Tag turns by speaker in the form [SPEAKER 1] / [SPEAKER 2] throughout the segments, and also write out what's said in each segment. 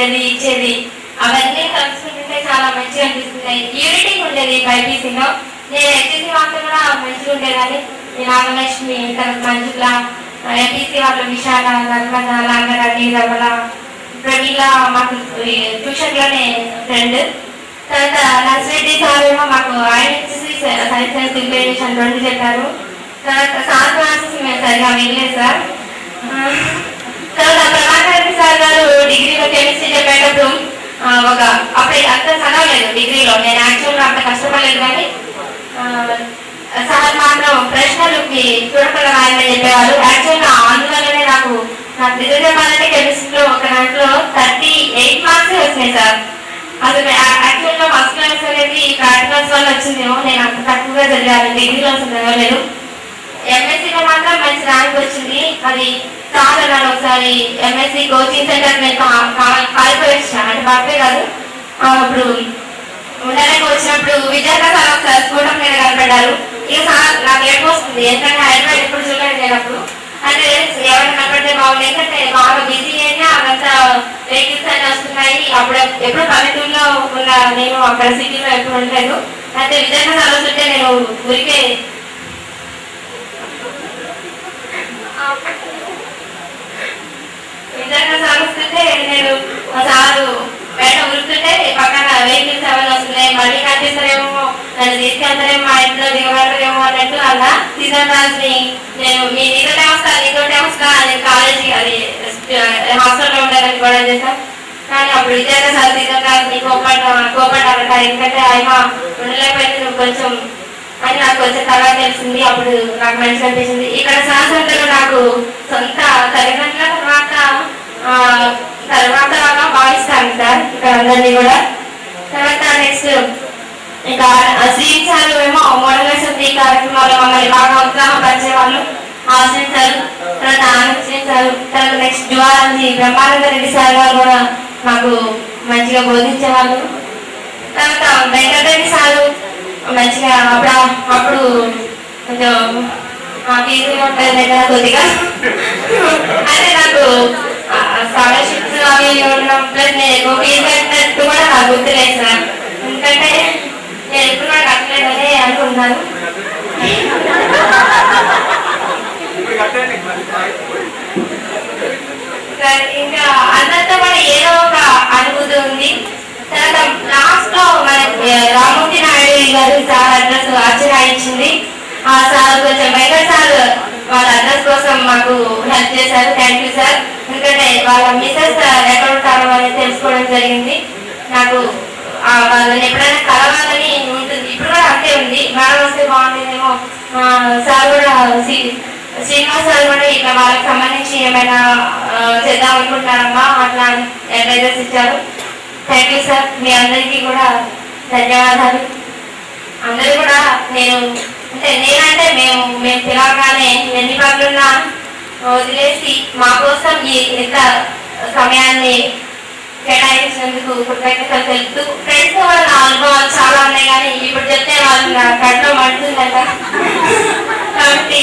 [SPEAKER 1] ఉండేది ఇచ్చేది అవన్నీ కలుసుకుంటుంటే చాలా మంచిగా అనిపిస్తుంది. యూనిటీ ఉండేది బైపీసీలో. నేను ఎస్ఎస్సీ వాళ్ళు కూడా మంచిగా ఉండేదాన్ని. నాగలక్ష్మి, మంజుల, ఎంపీసీ వాళ్ళు విశాల, నర్మద, నాగరాణి, రమల, ప్రమీల మాకు ట్యూషన్లోనే ఫ్రెండ్. తర్వాత నర్సిరెడ్డి సార్ ఏమో మాకు ఆయన సైన్స్ అండ్ సివిలైజేషన్ రెండు చెప్పారు. తర్వాత సార్ క్లాసెస్ మేము సరిగా వెళ్ళలేదు సార్. తర్వాత ప్రభాకర్ రెడ్డి సార్ గారు డిగ్రీలో కెమిస్ట్రీ చెప్పేటప్పుడు అప్పుడు అంత చదవలేదు డిగ్రీలో. నేను యాక్చువల్గా అంత కష్టపడలేదు కానీ సార్ మాత్రం ప్రశ్నలకి చూడకుండా రాయమని చెప్పేవారు. యాక్చువల్గా అందువల్లనే నాకు నిజం చెప్పాలంటే కెమిస్ట్రీలో ఒక దాంట్లో 38 మార్క్స్ వచ్చినాయి సార్. అసలు యాక్చువల్గా ఫస్ట్ క్లాస్ అనేది ప్రాక్టికల్స్ వల్ల వచ్చిందేమో. నేను అంత తక్కువగా చదివాను, డిగ్రీలో అసలు చదవలేదు. ఎంఎస్సీలో మాత్రం మంచి ర్యాంక్ వచ్చింది. అది సార్ అన్నాను ఒకసారి ఎంఎస్సీ కోచింగ్ సెంటర్ నేను కాలిపోయి వచ్చిన అంటే బాగా కాదు. అప్పుడు ఉండడానికి వచ్చినప్పుడు విద్యార్థి సార్ ఒకసారి స్కూటర్ మీద కనపడ్డారు. ఇక సార్ నాకు ఏం వస్తుంది ఎందుకంటే హైదరాబాద్ ఎప్పుడు చూడలేదు నేను అప్పుడు. అంటే ఎవరైనా కనపడితే బాగుంది, ఎందుకంటే బాగా బిజీ అయినా అదంతా వెహికల్స్ అన్నీ వస్తున్నాయి. అప్పుడు ఎప్పుడు పల్లెటూరులో ఉన్న నేను అక్కడ సిటీలో ఎప్పుడు ఉండలేదు. అయితే విద్యార్థి సార్ వస్తుంటే నేను ఊరికే విద్యార్థి సార్ వస్తుంటే నేను సారు బయట ఉరుకుతుంటే పక్కన వెహికల్స్ ఎవరైనా వస్తున్నాయి, మళ్ళీ కనిపిస్తారేమో, నన్ను తీసుకెళ్తారేమో, మా ఇంట్లో దిగబడతారేమో అన్నట్టు అలా సీజన్ రాజుని నేను నీతోటే వస్తా నేను కాలేజీ అది హాస్టల్లో ఉండాలని కూడా చేశాను. కానీ అప్పుడు విద్యార్థి సార్ సీజన్ రాజుని కోపడ్డారట. ఎందుకంటే ఆయన ఉండలేకపోతే నువ్వు కొంచెం అని నాకు కొంచెం తర్వాత తెలిసింది. అప్పుడు నాకు మంచిగా అనిపించింది. ఇక్కడ శాస్త్రంలో నాకు సొంత తల్లిదండ్రుల తర్వాత భావిస్తాను సార్ ఇక్కడ అందరినీ కూడా. తర్వాత నెక్స్ట్ ఇంకా శ్రీన్ సార్ ఏమో మోడల్ అసెంబ్లీ కార్యక్రమాలు మమ్మల్ని బాగా ఉత్సాహపరిచేవాళ్ళు. శ్రీన్ సార్, తర్వాత ఆనంద్ శ్రీన్ సార్, తర్వాత నెక్స్ట్ జువాలంది బ్రహ్మానంద రెడ్డి సార్ గారు కూడా మాకు మంచిగా బోధించేవాళ్ళు. తర్వాత వెంకటరెడ్డి సారు మంచిగా అప్పుడు కొంచెం ఈజీ ఉంటుంది దగ్గర కొద్దిగా. అయితే నాకు స్కాలర్షిప్స్ అవి ఉండడం ప్లస్ నేను ఎక్కువ ఫీజు కట్టినట్టు కూడా నాకు గుర్తులేదు సార్. ఎందుకంటే నేను ఎప్పుడు కూడా కట్టలేదని అనుకుంటున్నాను. ఇంకా అందరితో కూడా ఏదో ఒక అనుభూతి ఉంది. తర్వాత లాస్ట్ లో మన రామూర్తి నాయుడు గారు సార్ అడ్రస్ అర్చన ఇచ్చింది. ఆ సార్ కొంచెం వెంకట సార్ వాళ్ళ అడ్రస్ కోసం మాకు హెల్ప్ చేశారు. Thank you sir. ఎందుకంటే వాళ్ళ మిసెస్ ఎక్కడ ఉంటారో అని తెలుసుకోవడం జరిగింది. నాకు వాళ్ళని ఎప్పుడైనా కలవాలని ఉంటుంది, ఇప్పుడు కూడా అంతే ఉంది. మేడం వస్తే బాగుంటుందేమో. సార్ కూడా శ్రీనివాస్ సార్ కూడా ఇట్లా వాళ్ళకి సంబంధించి ఏమైనా చేద్దాం అనుకుంటున్నారమ్మా అట్లా అడ్వైజర్స్ ఇచ్చారు. Thank you sir. మీ అందరికీ కూడా ధన్యవాదాలు. అందరూ కూడా నేనంటే మేము పిలవగానే ఎన్ని పనులున్నా వదిలేసి మా కోసం ఇంత సమయాన్ని కేటాయించినందుకు కృతజ్ఞతలు తెలుపుతూ, ఫ్రెండ్స్ కూడా నా అనుభవాలు చాలా ఉన్నాయి కానీ ఇప్పుడు చెప్తే వాళ్ళు నా కట్లో మంటుందంట. కాబట్టి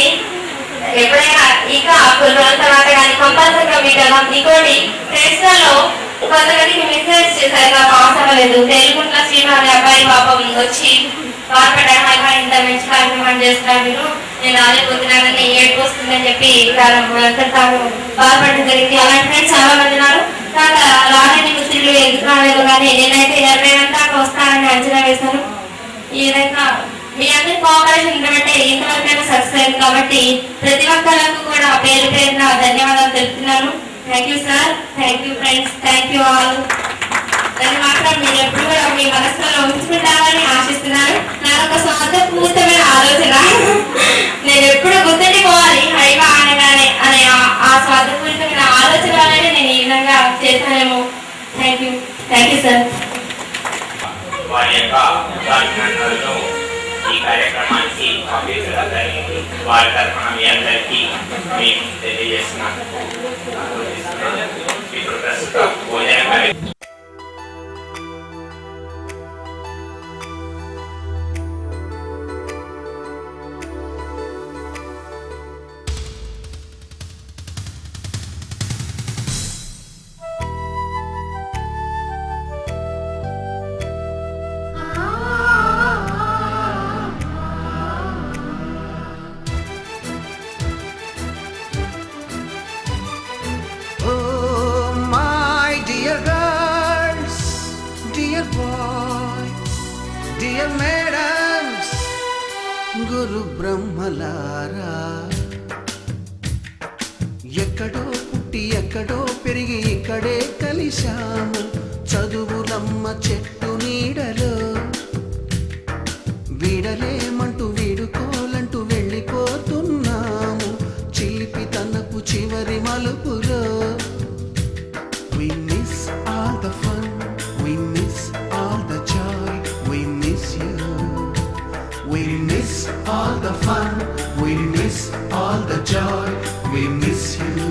[SPEAKER 1] ఎప్పుడైనా ఇంకా కొన్ని రోజుల తర్వాత కానీ కంపల్సరీగా మీకు ఇంకోటి ఫ్రెండ్స్లలో కొంతమందికి మెసేజ్ చేశారు పాస్ అవ్వలేదు. తెలుగుంట్లో శ్రీవారి అబ్బాయి పాపం వచ్చి బాధపడ్డా ఇంత మంచి కార్యక్రమం చేస్తున్నారు మీరు, నేను రాలేకపోతున్నానని ఏడుపు వస్తుందని చెప్పి బాధపడడం జరిగింది. అలాంటి ఫ్రెండ్స్ చాలా మంది ఉన్నారు. తర్వాత రాలేని ముస్లింలు ఎందుకు రాలేదు కానీ నేనైతే 20 దాకా వస్తానని అంచనా వేశాను. ఈ విధంగా మీ అందరి కోఆపరేషన్ ఉండబట్టే ఇంతవరకైనా సక్సెస్ అయింది. కాబట్టి ప్రతి ఒక్కరికి కూడా పేరు పేరున ధన్యవాదాలు తెలుపుతున్నాను. Thank you sir, thank you friends, thank you all. దాన్ని మాత్రం మీరు ఎప్పుడు కూడా మీ మనసులో ఉంచుకుంటారని ఆశిస్తున్నాను. నాకు ఒక స్వార్థపూరితమైన ఆలోచన, నేను ఎప్పుడు గుర్తుండిపోవాలి హైవా అనగానే అనే ఆ స్వార్థపూరితమైన ఆలోచన వల్లనే నేను ఈ విధంగా చేశానేమో. Thank you sir.
[SPEAKER 2] వారి యొక్క ఈ కార్యక్రమానికి వారి తరఫున మీ అందరికీ మేము తెలియజేస్తున్నాను. ఇప్పుడు ప్రస్తుతం భోజన కార్యక్రమం
[SPEAKER 3] నలుగురు బ్రహ్మలారా ఎక్కడో పుట్టి ఎక్కడో పెరిగి ఇక్కడే కలిశాము చదువులమ్మ చెట్టు నీడలో వీడలేమంటూ వీడుకోలంటూ వెళ్ళిపోతున్నాము చిలిపి తనపు చివరి మలుపులో We miss all the fun, we miss all the joy, we miss you. We miss all the fun, we miss all the joy, we miss you.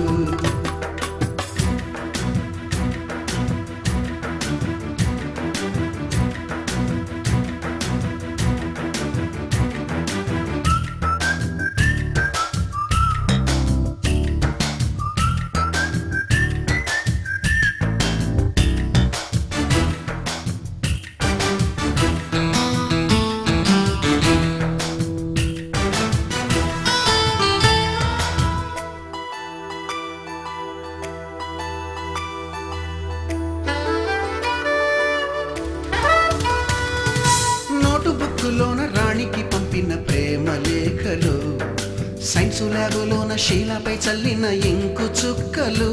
[SPEAKER 3] నోటుబుక్కులోన రాణికి పంపిన ప్రేమ లేఖలు సైన్సు ల్యాబులోన శీలపై చల్లిన ఇంకు చుక్కలు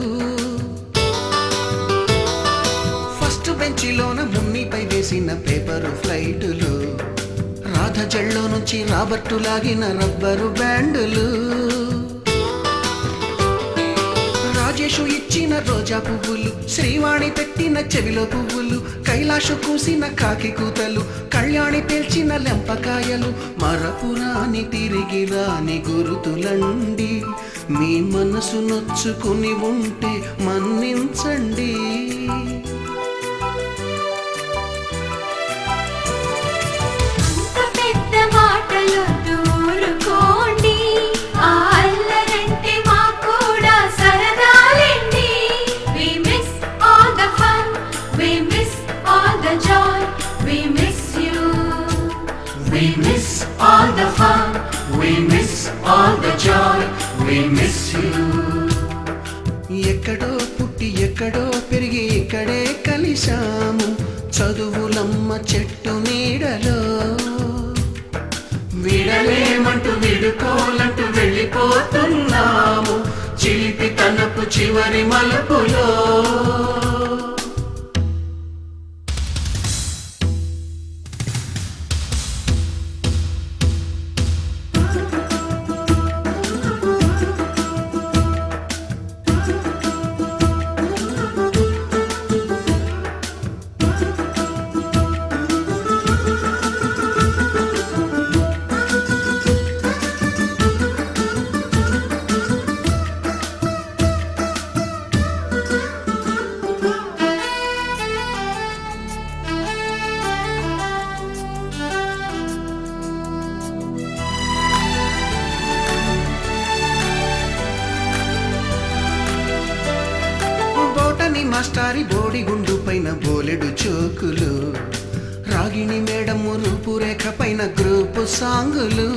[SPEAKER 3] ఫస్ట్ బెంచిలోన మున్నిపై వేసిన పేపరు ఫ్లైటులు రాధ జల్లో నుంచి రాబర్టు లాగిన rubber బ్యాండులు Rajesh ఇచ్చిన రోజా పువ్వులు శ్రీవాణి పెట్టిన చెవిలో పువ్వులు కైలాషు కూసిన కాకి కూతలు కళ్యాణి పేల్చిన లెంపకాయలు మరపురాని తిరిగి రాని గురుతులండి మీ మనసు నొచ్చుకుని ఉంటే మన్నించండి We miss all the fun, we miss all the joy, we miss you. ఎక్కడో పుట్టి ఎక్కడో పెరిగి ఇక్కడే కలిశాము చదువులమ్మ చెట్టు నీడలో వీడలేమంటూ వీడుకోలంటూ వెళ్ళిపోతున్నాము చిలిపి తనపు చివరి మలుపులో మాస్టారి బోడిగుండు పైన బోలెడు చోకులు రాగిణి మేడము రూపురేఖ పైన గ్రూపు సాంగులు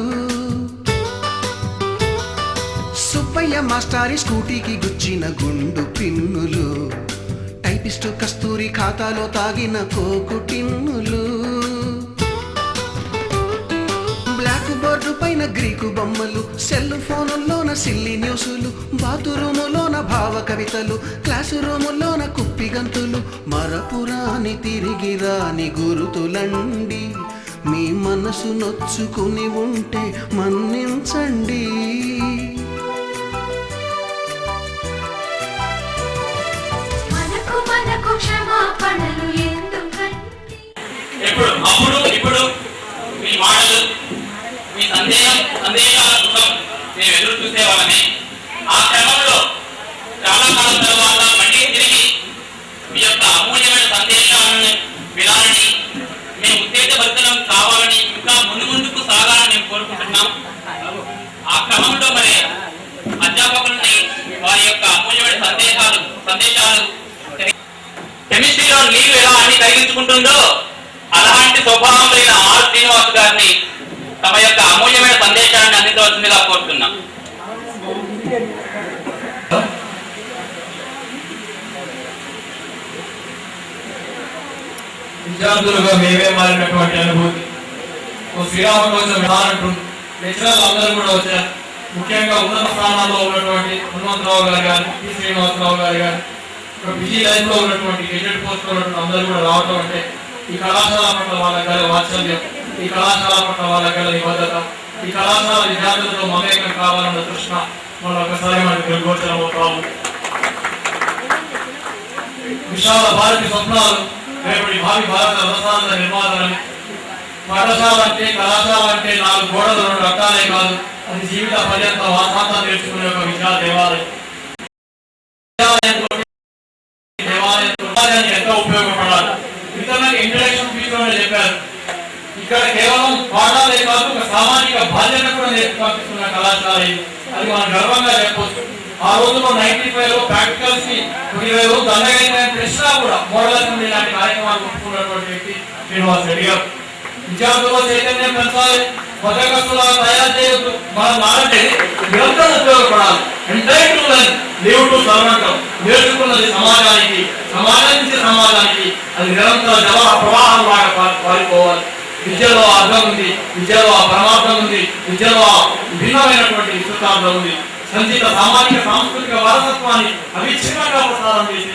[SPEAKER 3] సుబ్బయ్య మాస్టారి స్కూటీకి గుచ్చిన గుండు పిన్నులు టైపిస్టు కస్తూరి ఖాతాలో తాగిన కోకు టిన్నులు బ్లాక్ బోర్డు పైన గ్రీకు బొమ్మలు సెల్ ఫోనుల్లోన సిల్లి న్యూసులు బాతురూములోన భావ కవితలు క్లాసు రూములోన కుప్పిగంతులు మరపురాని తిరిగి రాని గురుతులండి మీ మనసు నొచ్చుకుని ఉంటే మన్నించండి
[SPEAKER 4] మనకు క్షమాపణలు ఎందుకండి
[SPEAKER 2] ఇప్పుడు మీ మాటలు మీ సందేశాల కోసం మేము ఎదురు చూసేవాళ్ళని ఆ క్రమంలో చాలా కాలం తర్వాత మళ్ళీ తిరిగి మీ యొక్క అమూల్యమైన సందేశాలను వినాలని మేము ఉత్తేజభరితం కావాలని ఇంకా ముందుకు సాగాలని మేము కోరుకుంటున్నాం ఆ క్రమంలో మరి అధ్యాపకులని వారి యొక్క అమూల్యమైన సందేశాలు కెమిస్ట్రీలో నీరు ఎలా అన్ని కలిగించుకుంటుందో అలాంటి స్వభావం కలిగిన ఆర్ శ్రీనివాస్ గారిని తమ యొక్క అమూల్యమైన సందేశాన్ని అందించవలసిందిగా కోరుతున్నాం.
[SPEAKER 5] విద్యార్థులుగా మేమే మారినటువంటి అనుభూతి శ్రీరామ కోసం లెక్చరర్లు అందరూ కూడా వచ్చారు. ముఖ్యంగా ఉన్నత స్థానాల్లో ఉన్నటువంటి హనుమంతరావు గారు కానీ, పి శ్రీనివాసరావు గారు కానీ, బిజీ లైఫ్ లో ఉన్నటువంటి గెజెట్ పోస్ట్ లో ఉన్నటువంటి అందరూ కూడా రావడం అంటే ఈ కళాశాల పట్ల వాళ్ళ గల వాత్సల్యం, ఈ కళాశాల పట్ల వాళ్ళ గల నిబద్ధత, ఈ కళాశాల విద్యార్థులతో మమేకం కావాలన్న తృష్ణ మనం ఒకసారి మనకి గోచరమవుతాము. విశాల భారతి స్వప్నాలు రేపటి భావి భారత రసాల నిర్మాణాలని. పాఠశాల అంటే, కళాశాల అంటే 4 గోడలు 2 రకాలే కాదు, అది జీవిత పర్యంతం ఆశాంతం నేర్చుకునే ఒక విద్యా దేవాలయం. దేవాలయానికి ఎంతో ఉపయోగపడాలి. ఇతరులకు ఇంట్రడక్షన్ స్పీచ్ చెప్పారు. ఇక్కడ కేవలం పాఠాలే కాదు, ఒక సామాజిక బాధ్యత కూడా నేర్చుకుంటున్న కళాశాల ఇది. అది మనం గర్వంగా చెప్పవచ్చు. ఆ రోజుల్లో 95లో ప్రాక్టికల్స్ కి 20 రోజులు దండగైన కృష్ణ కూడా మోడల్ అసెంబ్లీ లాంటి కార్యక్రమాలు ఒప్పుకున్నటువంటి వ్యక్తి శ్రీనివాస్ రెడ్డి గారు. విద్యార్థుల్లో చైతన్యం పెంచాలి, బద్దకస్తులుగా తయారు చేయొద్దు. మనం నాలంటే నిరంతరం ఉపయోగపడాలి. నేర్చుకున్నది సమాజానికి, సమాజం నుంచి సమాజానికి అది నిరంతర జల ప్రవాహం లాగా పారిపోవాలి. విద్యలో అర్థం ఉంది, విద్యలో ఆ పరమార్థం ఉంది, విద్యలో భిన్నమైనటువంటి విస్తృతార్థం ఉంది. సంచిత సామాజిక సాంస్కృతిక వారసత్వాన్ని అవిచ్ఛిన్నంగా ప్రసారం చేసే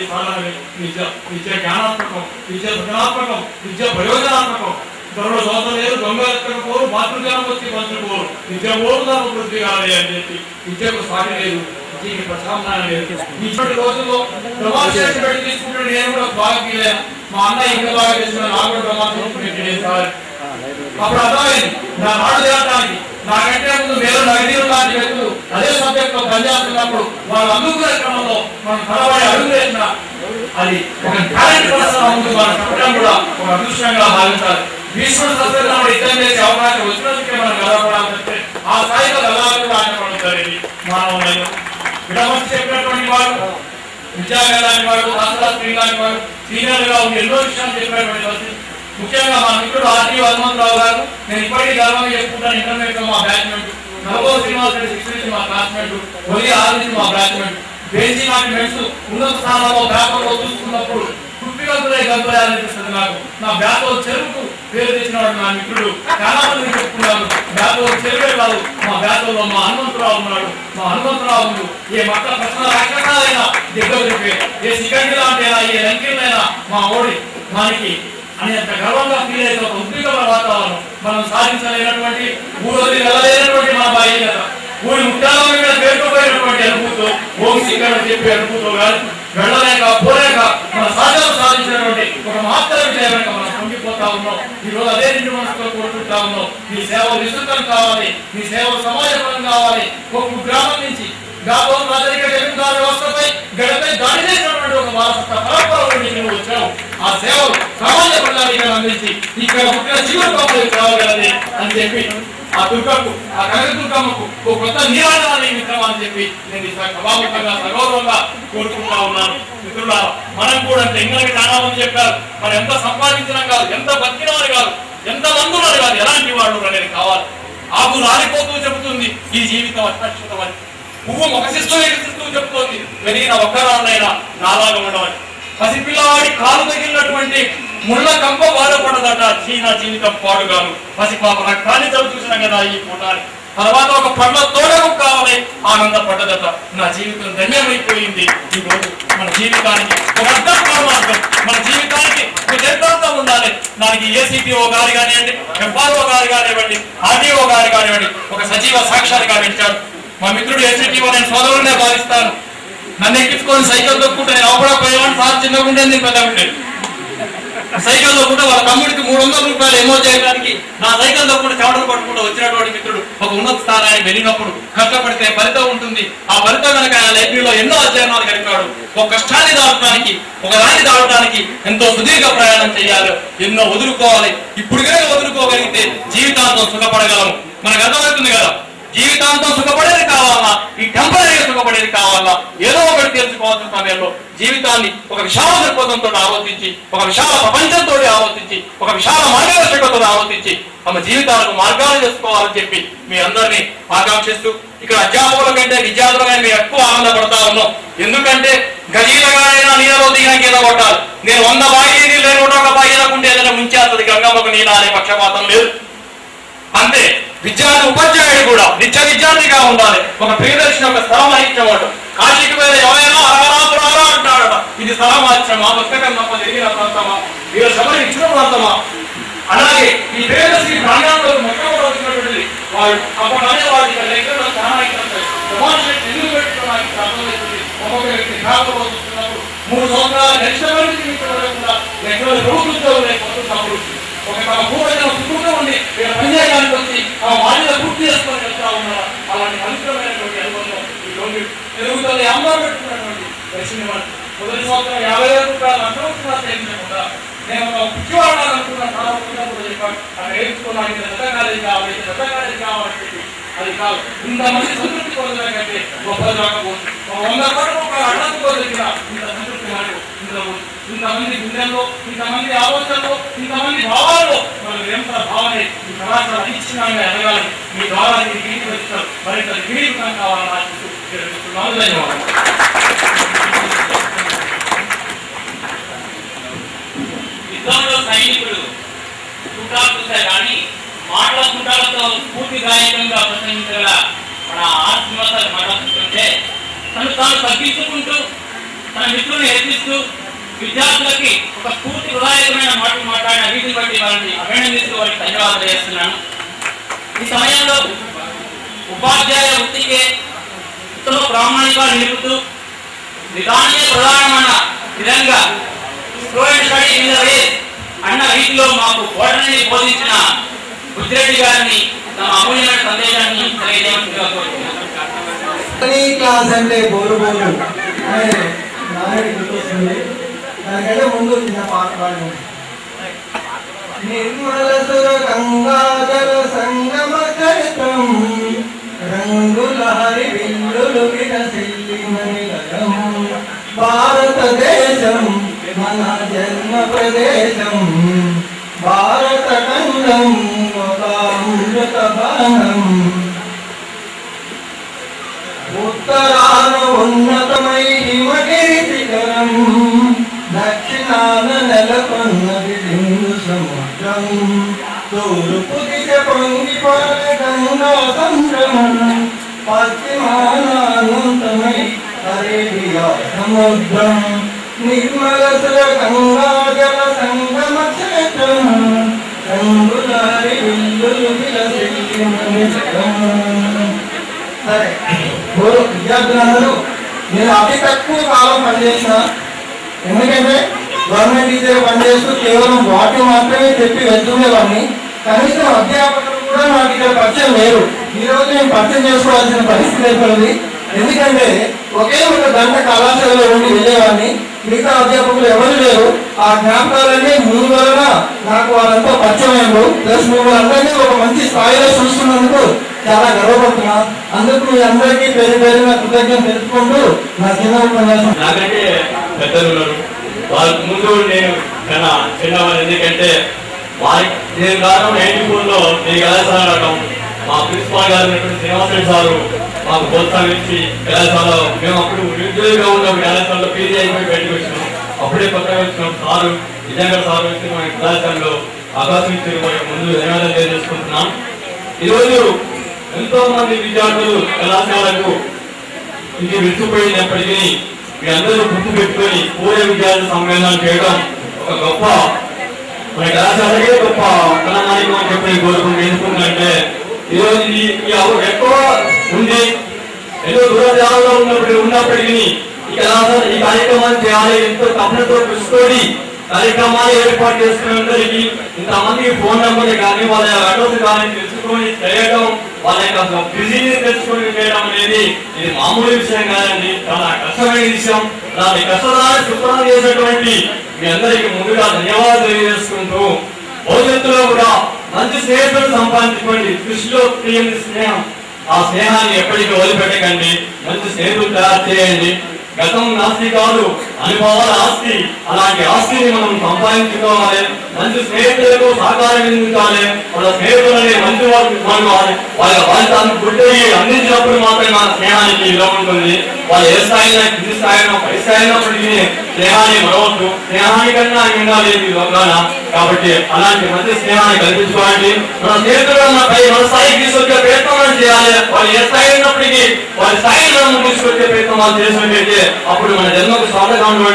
[SPEAKER 5] విద్య. విద్య జ్ఞానాత్మకం, విద్య సృజనాత్మకం, విద్య ప్రయోజనాత్మకం. త్వరలో దోషం లేదు, దొంగలు మాతృజనం వచ్చి పంచుకోరు. విద్య ఓరుదాము వృద్ధి కావాలి అని చెప్పి విద్యకు సాటి లేదు, విద్యకి ప్రత్యామ్నాయం లేదు. ఇప్పటి రోజుల్లో ప్రమాణం పెట్టి తీసుకుంటే నేను కూడా బాగా ఫీల్ అయ్యాను. మా అన్న ఇంకా బాగా చేసిన నాకు కూడా ప్రమాణం సార్. అప్పుడు అర్థమైంది నా నాడు తిరగడానికి నాకంటే ముందు వేరే నగదీరు లాంటి వ్యక్తులు అదే సబ్జెక్ట్ లో పనిచేస్తున్నప్పుడు వాళ్ళు అందుకునే క్రమంలో మనం తలబడి అడుగు వేసిన అది ఒక టాలెంట్ కోసం ముందు మనం చెప్పడం కూడా ఒక అదృష్టంగా భావించాలి. భీష్ముడు సత్యనారాయణ యుద్ధం చేసే అవకాశం వచ్చినందుకే మనం గర్వపడాలంటే ఆ స్థాయిలో గర్వాలు ఆటపడతారు. మానవులైన విడమర్చి చెప్పినటువంటి వాడు, విద్యాగారి వాడు, రాష్ట్రాస్త్రీ లాంటి వాడు, సీనియర్ గా ఉండి ఎన్నో విషయాలు చెప్పినటువంటి పరిస్థితి. ముఖ్యంగా మా మిత్రుడు ఆర్టీ హనుమంతరావు గారు, నేను ఇప్పటికీ గర్వంగా చెప్పుకుంటాను. ఇంటర్మీడియట్ లో మా బ్యాచ్మెంట్, నలభై శ్రీనివాస్ రెడ్డి 6 నుంచి మా క్లాస్మేట్, 6 నుంచి మా బ్యాచ్మెంట్. బేజీ లాంటి మెన్స్ ఉన్నత స్థానంలో పేపర్లో చూసుకున్నప్పుడు అనిపిస్తుంది నాకు. నా బ్యాతో చెరువుకు పేరు తెచ్చినవాడు నా మిత్రుడు. చాలా మంది చెప్పుకున్నాను బ్యాతో చెరువే కాదు, మా బ్యాతో మా హనుమంతరావు ఉన్నాడు. మా హనుమంతరావు ఏ మక్క ప్రశ్న రాక్షసాలైనా దగ్గర చెప్పే, ఏ సికండి లాంటినా, ఏ లంకీలైనా మా ఓడి మనకి అనేంత గర్వంగా ఫీల్ అయితే ఒక ఉద్విగ్న వాతావరణం. మనం సాధించలేనటువంటి, ఊరి వెళ్ళలేనటువంటి మన బాధ్యత, ఊరి ముఖ్యాల మీద పేరుకుపోయినటువంటి అనుభూతితో, ఓం సిక్కని చెప్పే అనుభూతితో కానీ వెళ్ళలేక పోలేక మన సాధన సాధించినటువంటి ఒక మహత్తర విజయాన్ని మనం పొంగిపోతా ఉన్నాం. ఈ రోజు అదే నిండు మనసుతో కోరుకుంటా ఉన్నాం. నీ సేవలు విస్తృతం కావాలి, నీ సేవలు సమాజపరం కావాలి. ఒక గ్రామం నుంచి జమీందారు వ్యవస్థపై గడపై దాడి చేసినటువంటి ఒక వారసత్వ పరంపర నువ్వు వచ్చావు. ఆ సేవలు సమాజ ప్రజానికి అందించి ఇక్కడ పుట్టిన జీవన కావాలని అని చెప్పి ఆ దుర్గకు, ఆ కనక దుర్గమ్మకు ఒక కొత్త నీరాజనాన్ని మిత్రమని చెప్పి నేను సభాముఖంగా సగౌరవంగా కోరుకుంటా ఉన్నాను. మిత్రుల మనం కూడా అంటే ఇంకా చాలా మంది చెప్పారు, మనం ఎంత సంపాదించినా కాదు, ఎంత బతికినవారు కాదు, ఎంత మందున్నారు కాదు, ఎలాంటి వాళ్ళు అనేది కావాలి. ఆకు రాలిపోతూ చెబుతుంది ఈ జీవితం అశాశ్వతమని, పువ్వు మొకసిస్తూ ఎగిరిస్తూ చెబుతోంది పెరిగిన ఒక్కరాన్నైనా నాలాగా ఉండవని. పసిపిల్లవాడి కాలు తగిలినటువంటి ముళ్ళ కంప బాధపడదట, చీనా జీవితం పాడుగాను. పసిపాప రక్తాన్ని చూసినా కదా ఈ పూటాన్ని. తర్వాత ఒక పండ్ల తోడకు కావాలి ఆనందపడ్డదట, నా జీవితం ధన్యమైపోయింది. ఈ రోజు మన జీవితానికి ఒక అర్థం పరమార్థం, మన జీవితానికి ఒక సిద్ధాంతం ఉండాలి. దానికి ఏసీపీఓ గారు కానివ్వండి, ఎఫ్ఆర్ఓ గారు కానివ్వండి, ఆర్డీఓ గారు కానివ్వండి, ఒక సజీవ సాక్ష్యాలుగా పెంచాడు. మా మిత్రుడు ఏసీపీఓ నేను సోదరునే భావిస్తాను. నన్ను ఎక్కించుకొని సైకిల్ దొక్కుంటే నేను అవపడా పోయేవాడిని. సార్ చిన్నగా ఉండేది, పెద్దగా ఉండేది. సైకిల్ దొక్కుంటే వాళ్ళ తమ్ముడికి 300 రూపాయలు ఎమో చేయడానికి నా సైకిల్ దొక్కుంటే చెమటలు పట్టుకుంటూ వచ్చినటువంటి మిత్రుడు ఒక ఉన్నత స్థానానికి వెళ్ళినప్పుడు కష్టపడితే ఫలితం ఉంటుంది. ఆ ఫలితం కనుక ఆయన లైబ్రరీలో ఎన్నో అధ్యయనాలు గడిపాడు. ఒక కష్టాన్ని దాటడానికి, ఒక దాన్ని దాటడానికి ఎంతో సుదీర్ఘ ప్రయాణం చేయాలి, ఎన్నో వదులుకోవాలి. ఇప్పుడు కనుక వదులుకోగలిగితే జీవితాంతం సుఖపడగలము. మనకు అర్థమవుతుంది కదా, జీవితాంతం సుఖపడేది కావాలా, ఈ టెంపరీగా సుఖపడేది కావాలా, ఏదో ఒకటి తెలుసుకోవాల్సిన సమయంలో జీవితాన్ని ఒక విశాల దృక్పథంతో ఆలోచించి, ఒక విశాల ప్రపంచంతో ఆలోచించి, ఒక విశాల మార్గదర్శకతో ఆలోచించి తమ జీవితాలకు మార్గాలు చేసుకోవాలని చెప్పి మీ అందరినీ ఆకాంక్షిస్తూ, ఇక్కడ అధ్యాపకుల కంటే విద్యార్థులుగా మేము ఎక్కువ ఆనందపడతా ఉన్నాం. ఎందుకంటే గజీలగానైనా నీళ్ళలో దిగిన కింద కొట్టాలి. నేను 100 బాగీలు లేకుండా ఒక బాగీలకుంటే ఏదైనా ముంచేస్తుంది. గంగమ్మకు నీళ్ళ అనే పక్షపాతం లేదు. అంతే విద్యార్థి ఉపాధ్యాయుడు కూడా నిత్య విద్యార్థిగా ఉండాలి. ఒక ప్రియదర్శిని ఒక స్థలం వహించేవాడు. కాశీకి మీద ఎవరైనా అరవరాపురారా అంటాడట. ఇది స్థలమాత్రమా, పుస్తకం తప్ప జరిగిన ప్రాంతమా, వీళ్ళ సభలు ఇచ్చిన ప్రాంతమా? అలాగే ఈ ప్రియదర్శిని ప్రాంగణంలో మొట్టమొదటి వచ్చినటువంటిది వాళ్ళు అప్పటినే వాళ్ళకి లెక్కలో చాలా ఎందుకు పెట్టుకోవడానికి అర్థమవుతుంది. ఒక్కొక్క వ్యక్తి కాకపోతున్నప్పుడు 3 సంవత్సరాల గరిష్టమైన లెక్కలో ప్రభుత్వం లేకపోతున్నప్పుడు ఒక తమ పూర్వజన కుటుంబం ఉండి వీళ్ళ పనిచేయడానికి వచ్చి ఆ వాటిలో పూర్తి చేసుకొని వెళ్తా ఉన్నారు. అలాంటి పవిత్రమైనటువంటి అనుబంధం ఈరోజు పెరుగుతుంది. అమ్మలో పెట్టుకున్నటువంటి దర్శనం మొదటి సంవత్సరం 50,000 రూపాయలు అంతవస్తున్నా చేయించకుండా నేను ఒక పిచ్చివాడాలనుకున్న సాధకున్నప్పుడు చెప్పాను. అక్కడ నేర్చుకోవడానికి పెద్ద కాలేజీ కావాలి, పెద్ద కాలేజీ కావాలని చెప్పి అది కాదు. ఇంతమంది సంతృప్తి పొందడానికంటే గొప్పది రాకపోతుంది. 100 కోట్ల రూపాయలు అడ్డంకు పొందిన ఇంత సంతృప్తి మనకు ఇందులో ఇంతమంది గుండెల్లో, ఇంతమంది ఆలోచనలో, ఇంతమంది భావాల్లో మనం నిరంతర భావనే ఈ కళాశాల అనిశ్చితంగా ఎదగాలని మీ ద్వారా గిరికి వచ్చినారు. మరింత గిరీకం కావాలని ఆశిస్తూ ధన్యవాదాలు.
[SPEAKER 2] యుద్ధంలో సైనికులు చుట్టాలు చూశారు కానీ మాటల చుట్టాలతో పూర్తిదాయకంగా ప్రసంగించగల మన ఆత్మీయతలు మాట్లాడుతుంటే తను తాను తగ్గించుకుంటూ తన మిత్రులను హెచ్చిస్తూ విద్యార్థులకి ఒక పూర్తి హృదయమైన మాటలు మాట్లాడిన వీటిని బట్టి వాళ్ళని అభినందిస్తూ వారికి ధన్యవాదాలు చేస్తున్నాను. ఈ సమయంలో ఉపాధ్యాయ వృత్తికే ఉత్తమ ప్రామాణికాలు నిలుపుతూ నిదానమే ప్రధానమైన విధంగా student study in the way అన్న రీతిలో మాకు బోధనని బోధించిన బుద్ధిరెడ్డి గారిని తమ అమూల్యమైన సందేశాన్ని తెలియజేయవలసిందిగా కోరుతున్నాను.
[SPEAKER 6] క్లాస్ అంటే బోరు బోరు అనే నాయుడు గుర్తొస్తుంది. దానికంటే ముందు చిన్న పాట పాడు. నిర్మల సుర గంగాజల సంగమ చరిత్రం రంగుల హరి బిల్లులు విరసిల్లి నిలయం భారతదేశం మన జన్మ ప్రదేశం భారత ఖండం ఒక అమృత బాణం ఉత్తరాన ఉన్నతమై హిమగిరి శిఖరం దక్షిణాన నెలకొన్నది సింధు సముద్రం తూర్పు దిశ పొంగిపోయే గంగా సంద్రం పశ్చిమాన అనంతమై అరేబియా సముద్రం నిర్మల సుర గంగా జల సంగమ క్షేత్రం రంగుల హరి బిల్లులు విలసిల్లిన నిజం. సరే విద్యార్థులందరూ నేను అతి తక్కువ కాలం పనిచేసిన, ఎందుకంటే గవర్నమెంట్ టీచర్ పనిచేస్తూ కేవలం వాటి మాత్రమే చెప్పి వెళ్తుండేవాడిని. కనీసం అధ్యాపకులు కూడా నాకు ఇక్కడ పరిచయం లేరు. ఈరోజు నేను పరిచయం చేసుకోవాల్సిన పరిస్థితి ఏర్పడింది. ఎందుకంటే ఒకే ఒక గంట కళాశాలలో ఉండి వెళ్ళేవాడిని, మిగతా అధ్యాపకులు ఎవరు లేరు. ఆ జ్ఞాపకాలన్నీ మీ వలన నాకు వాళ్ళంతా పరిచయం. ప్లస్ మిమ్మల్ని అందరినీ ఒక మంచి స్థాయిలో చూస్తున్నందుకు చాలా గర్వపడుతున్నా. అందుకు మీ అందరికీ పేరు పేరున కృతజ్ఞత తెలుసుకుంటూ నా చిన్న ఉపన్యాసం.
[SPEAKER 5] నాకంటే పెద్దలు ఉన్నారు, వాళ్ళకి ముందు నేను చాలా చిన్నవాళ్ళు. ఎందుకంటే నేను కారణం 94లో నేను కళాశాల రావడం, మా ప్రిన్సిపాల్ గారు శ్రీనివాసరెడ్డి సారు మాకు ప్రోత్సహించి కళాశాల మేము అప్పుడు నిరుద్యోగిగా ఉన్నప్పుడు కళాశాలలో పీజీ అయిపోయి బయటకు వచ్చినాం. అప్పుడే కొత్తగా వచ్చినాం. సారు నిజంగా సారు వచ్చి మన కళాశాలలో అవకాశం ఇచ్చి ముందు ధన్యవాదాలు తెలియజేసుకుంటున్నాం. ఈరోజు ఎంతో మంది విద్యార్థులు కళాశాలకు ఇది విడిచిపోయినప్పటికీ మీ అందరూ గుర్తు పెట్టుకొని పూర్వ విద్యార్థుల సమ్మేళనం చేయడం ఒక గొప్ప మన కళాశాలకే గొప్ప ప్రణాళిక అని చెప్పి కోరుకుంటూ ఎందుకుంటే ఈరోజు ఎక్కువ ఉంది ఎన్నో దూరదేశాల్లో ఉన్నప్పటికీ ఈ కళాశాల ఈ కార్యక్రమాన్ని చేయాలి ఎంతో తపనతో కృషితోటి కార్యక్రమాలు ఏర్పాటు చేసుకునేందరికీ ఇంతమందికి ఫోన్ నెంబర్లు కానీ వాళ్ళ అడ్రస్ కానీ తెలుసుకొని చేయడం, వాళ్ళ యొక్క బిజీని తెలుసుకొని చేయడం అనేది ఇది మామూలు విషయం కాదండి, చాలా కష్టమైన విషయం. అలాంటి కష్టదాన్ని శుభ్రం చేసేటువంటి మీ అందరికీ ముందుగా ధన్యవాదాలు తెలియజేసుకుంటూ భవిష్యత్తులో కూడా మంచి స్నేహితులు సంపాదించుకోండి. కృషిలో ప్రియంది స్నేహం. ఆ స్నేహాన్ని ఎప్పటికీ వదిలిపెట్టకండి. మంచి స్నేహితులు తయారు చేయండి. గతం నాస్తి కాదు, అనుభవాల ఆస్తి. అలాంటి ఆస్తిని మనం సంపాదించుకోవాలి. మంచి స్నేహితులకు సహకారం అందించాలి. వాళ్ళ స్నేహితులని మంచి వాళ్ళు వాళ్ళ బాధ్యతను గుర్తు అందించినప్పుడు మాత్రమే మన స్నేహానికి విలువ ఉంటుంది. వాళ్ళు ఏ స్థాయిలో కింది స్థాయిలో పై స్థాయినప్పటికీ స్నేహాన్ని మరవద్దు. స్నేహానికన్నా నిండా లేదు లోకాల. కాబట్టి అలాంటి మంచి స్నేహాన్ని కల్పించుకోవాలి. మన స్నేహితులు మన స్థాయికి తీసుకొచ్చే ప్రయత్నం మనం చేయాలి. వాళ్ళు ఏ స్థాయి ఉన్నప్పటికీ వాళ్ళ స్థాయిలో తీసుకొచ్చే ప్రయత్నం వాళ్ళు చేసినట్లయితే అప్పుడు మన జన్మకు స్వాగతంగా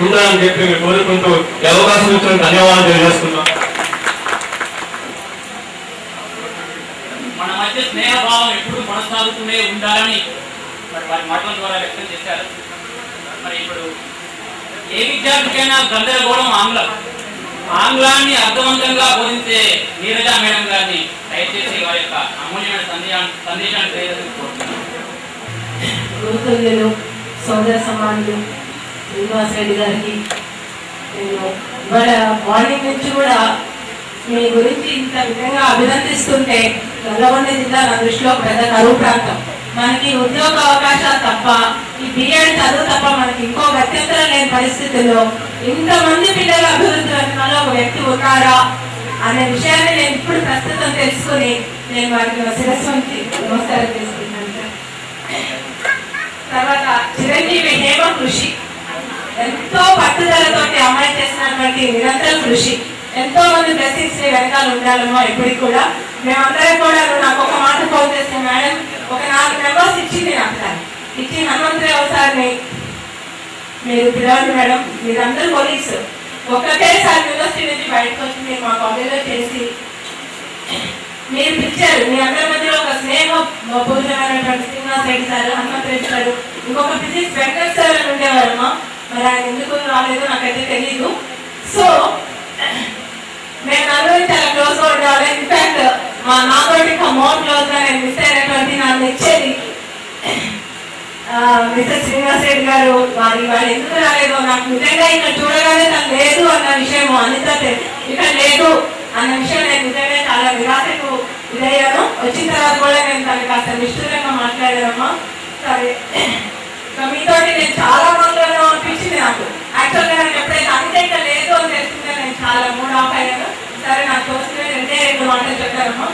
[SPEAKER 5] ఉండాలని చెప్పి కోరుకుంటూ ఈ అవకాశం ఇచ్చిన ధన్యవాదాలు తెలియజేస్తున్నాం.
[SPEAKER 2] మన మధ్య స్నేహభావం ఎప్పుడు కొనసాగుతూనే ఉండాలని మరి వారి మాటల ద్వారా వ్యక్తం చేశారు. మరి ఇప్పుడు ఏ విద్యార్థికైనా గందరగోళం ఆంగ్లాన్ని అర్థవంతంగా బోధించే నీరజ మేడం గారిని దయచేసి వారి యొక్క అమూల్యమైన సందేశాన్ని తెలియజేసుకుంటున్నాను.
[SPEAKER 7] గురుతుల్యులు సోదర సమానులు శ్రీనివాస్ రెడ్డి గారికి నేను ఇవాళ మార్నింగ్ నుంచి కూడా మీ గురించి ఇంత విధంగా అభినందిస్తుంటే నల్లగొండ జిల్లా నా దృష్టిలో పెద్ద కరువు ప్రాంతం. మనకి ఉద్యోగ అవకాశాలు తప్ప ఈ బిఎడ్ చదువు తప్ప మనకి ఇంకో గత్యంతరం లేని పరిస్థితుల్లో ఇంతమంది పిల్లల అభివృద్ధి రంగంలో ఒక వ్యక్తి ఉన్నారా అనే విషయాన్ని నేను ఇప్పుడు ప్రస్తుతం తెలుసుకుని నేను వారికి శిరస్సు నుంచి నమస్కారం చేసుకుంటున్నాను సార్. తర్వాత చిరంజీవి హేమ కృషి ఎంతో పట్టుదలతోటి అమ్మాయి చేసినటువంటి నిరంతర కృషి ఎంతో మంది బ్లెస్సింగ్స్ వెనకాల ఉండాలమో ఇప్పటికి కూడా మేమందరం కూడా నాకు ఒక మాట ఫోన్ చేస్తే మేడం ఒక 4 మెంబర్స్ ఇచ్చింది నాకు సార్ ఇచ్చి హనుమంతరావు సార్ని మీరు పిలవండి మేడం మీరందరూ కొలీగ్స్ ఒక్కటేసారి యూనివర్సిటీ నుంచి బయటకు వచ్చి మీరు మా కాలేజీలో చేసి మీరు పిలిచారు. మీ అందరి మధ్యలో ఒక స్నేహ పూజమైనటువంటి శ్రీనివాస్ రెడ్డి సార్ హనుమంతరెడ్డి సార్ ఇంకొక ఫిజిక్స్ వెంకట్ సార్ అని ఉండేవారమ్మా. మరి ఆయన ఎందుకు రాలేదో నాకైతే తెలీదు. సో మేము నలుగురు చాలా క్లోజ్ గా ఉండేవాళ్ళం. ఇన్ఫాక్ట్ నాతో ఇంకా మోర్ క్లోజ్ గా నేను మిస్ అయినటువంటి నన్ను ఇచ్చేది మిస్టర్ శ్రీనివాస్ రెడ్డి గారు. వాళ్ళు ఎందుకు రాలేదో నాకు నిజంగా ఇక్కడ చూడగానే తను లేదు అన్న విషయం అనిత ఇక్కడ లేదు అన్న విషయం నేను నిజంగా చాలా నిరాశకు ఇదయ్యాను. వచ్చిన తర్వాత కూడా నేను తనకి కాస్త నిష్ఠూరంగా మాట్లాడానమ్మా. సరే మీతో నేను చాలా మాట్లాడడం అనిపించింది నాకు. యాక్చువల్గా నాకు ఎప్పుడైతే అంతే ఇక్కడ లేదు అని తెలుస్తుంటే నేను చాలా మూడ్ ఆఫ్ అయ్యాను. సరే నాకు తోసిన 2 మాటలు చెప్పారమ్మా.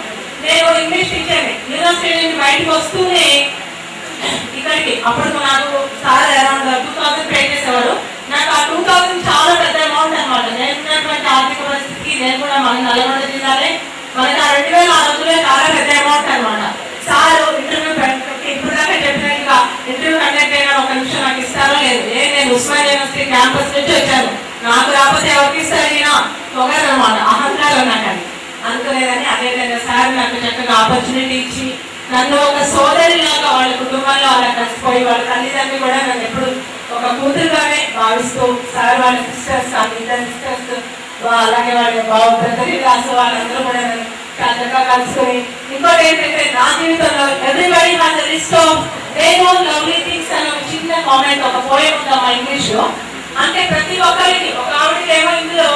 [SPEAKER 7] నేను ఇంగ్లీష్ టీచర్ని యూనివర్సిటీ నుంచి బయటకు వస్తూనే ఇక్కడికి అప్పుడు నాకు సార్ అరౌండ్ 2000 పే చేసేవాడు. నాకు ఆ 2000 చాలా పెద్ద అమౌంట్ అనమాట. నేను ఉన్నటువంటి ఆర్థిక పరిస్థితికి నేను కూడా మన నల్గొండ జిల్లాలే మనకి ఆ 2000 ఆ రోజులే చాలా పెద్ద అమౌంట్ అనమాట. సారు ఇంటర్వ్యూ ఇప్పుడు దాకా చెప్పినట్టుగా ఇంటర్వ్యూ కండక్ట్ అయినా ఒక నిమిషం నాకు ఇస్తారో లేదు. నేను ఉస్మానియా యూనివర్సిటీ క్యాంపస్ నుంచి వచ్చాను. నాకు రాకపోతే ఎవరికి ఇస్తారైనా పొగరనమాట అహంకారం నాకు అని అనుకునేదని. అదేవిధంగా సార్ నాకు చక్కగా ఆపర్చునిటీ ఇచ్చి నన్ను ఒక సోదరిలాగా వాళ్ళ కుటుంబంలో అలా కలిసిపోయి వాళ్ళ తల్లిదండ్రులు కూడా నన్ను ఎప్పుడు ఒక కూతురుగానే భావిస్తూ సార్ వాళ్ళ సిస్టర్స్ ఆ 2 సిస్టర్స్ అలాగే వాళ్ళ బ్రదర్ క్లాస్ వాళ్ళందరూ కూడా నన్ను చక్కగా కలుసుకొని ఇంకోటి ఏంటంటే నా జీవితంలో everybody has a list of their own lovely things అనే ఒక చిన్న కామెంట్ ఒక పోయం ఉందమ్మా ఇంగ్లీష్ లో. అంటే ప్రతి ఒక్కరికి ఒక ఆవిడకి ఏమో ఇందులో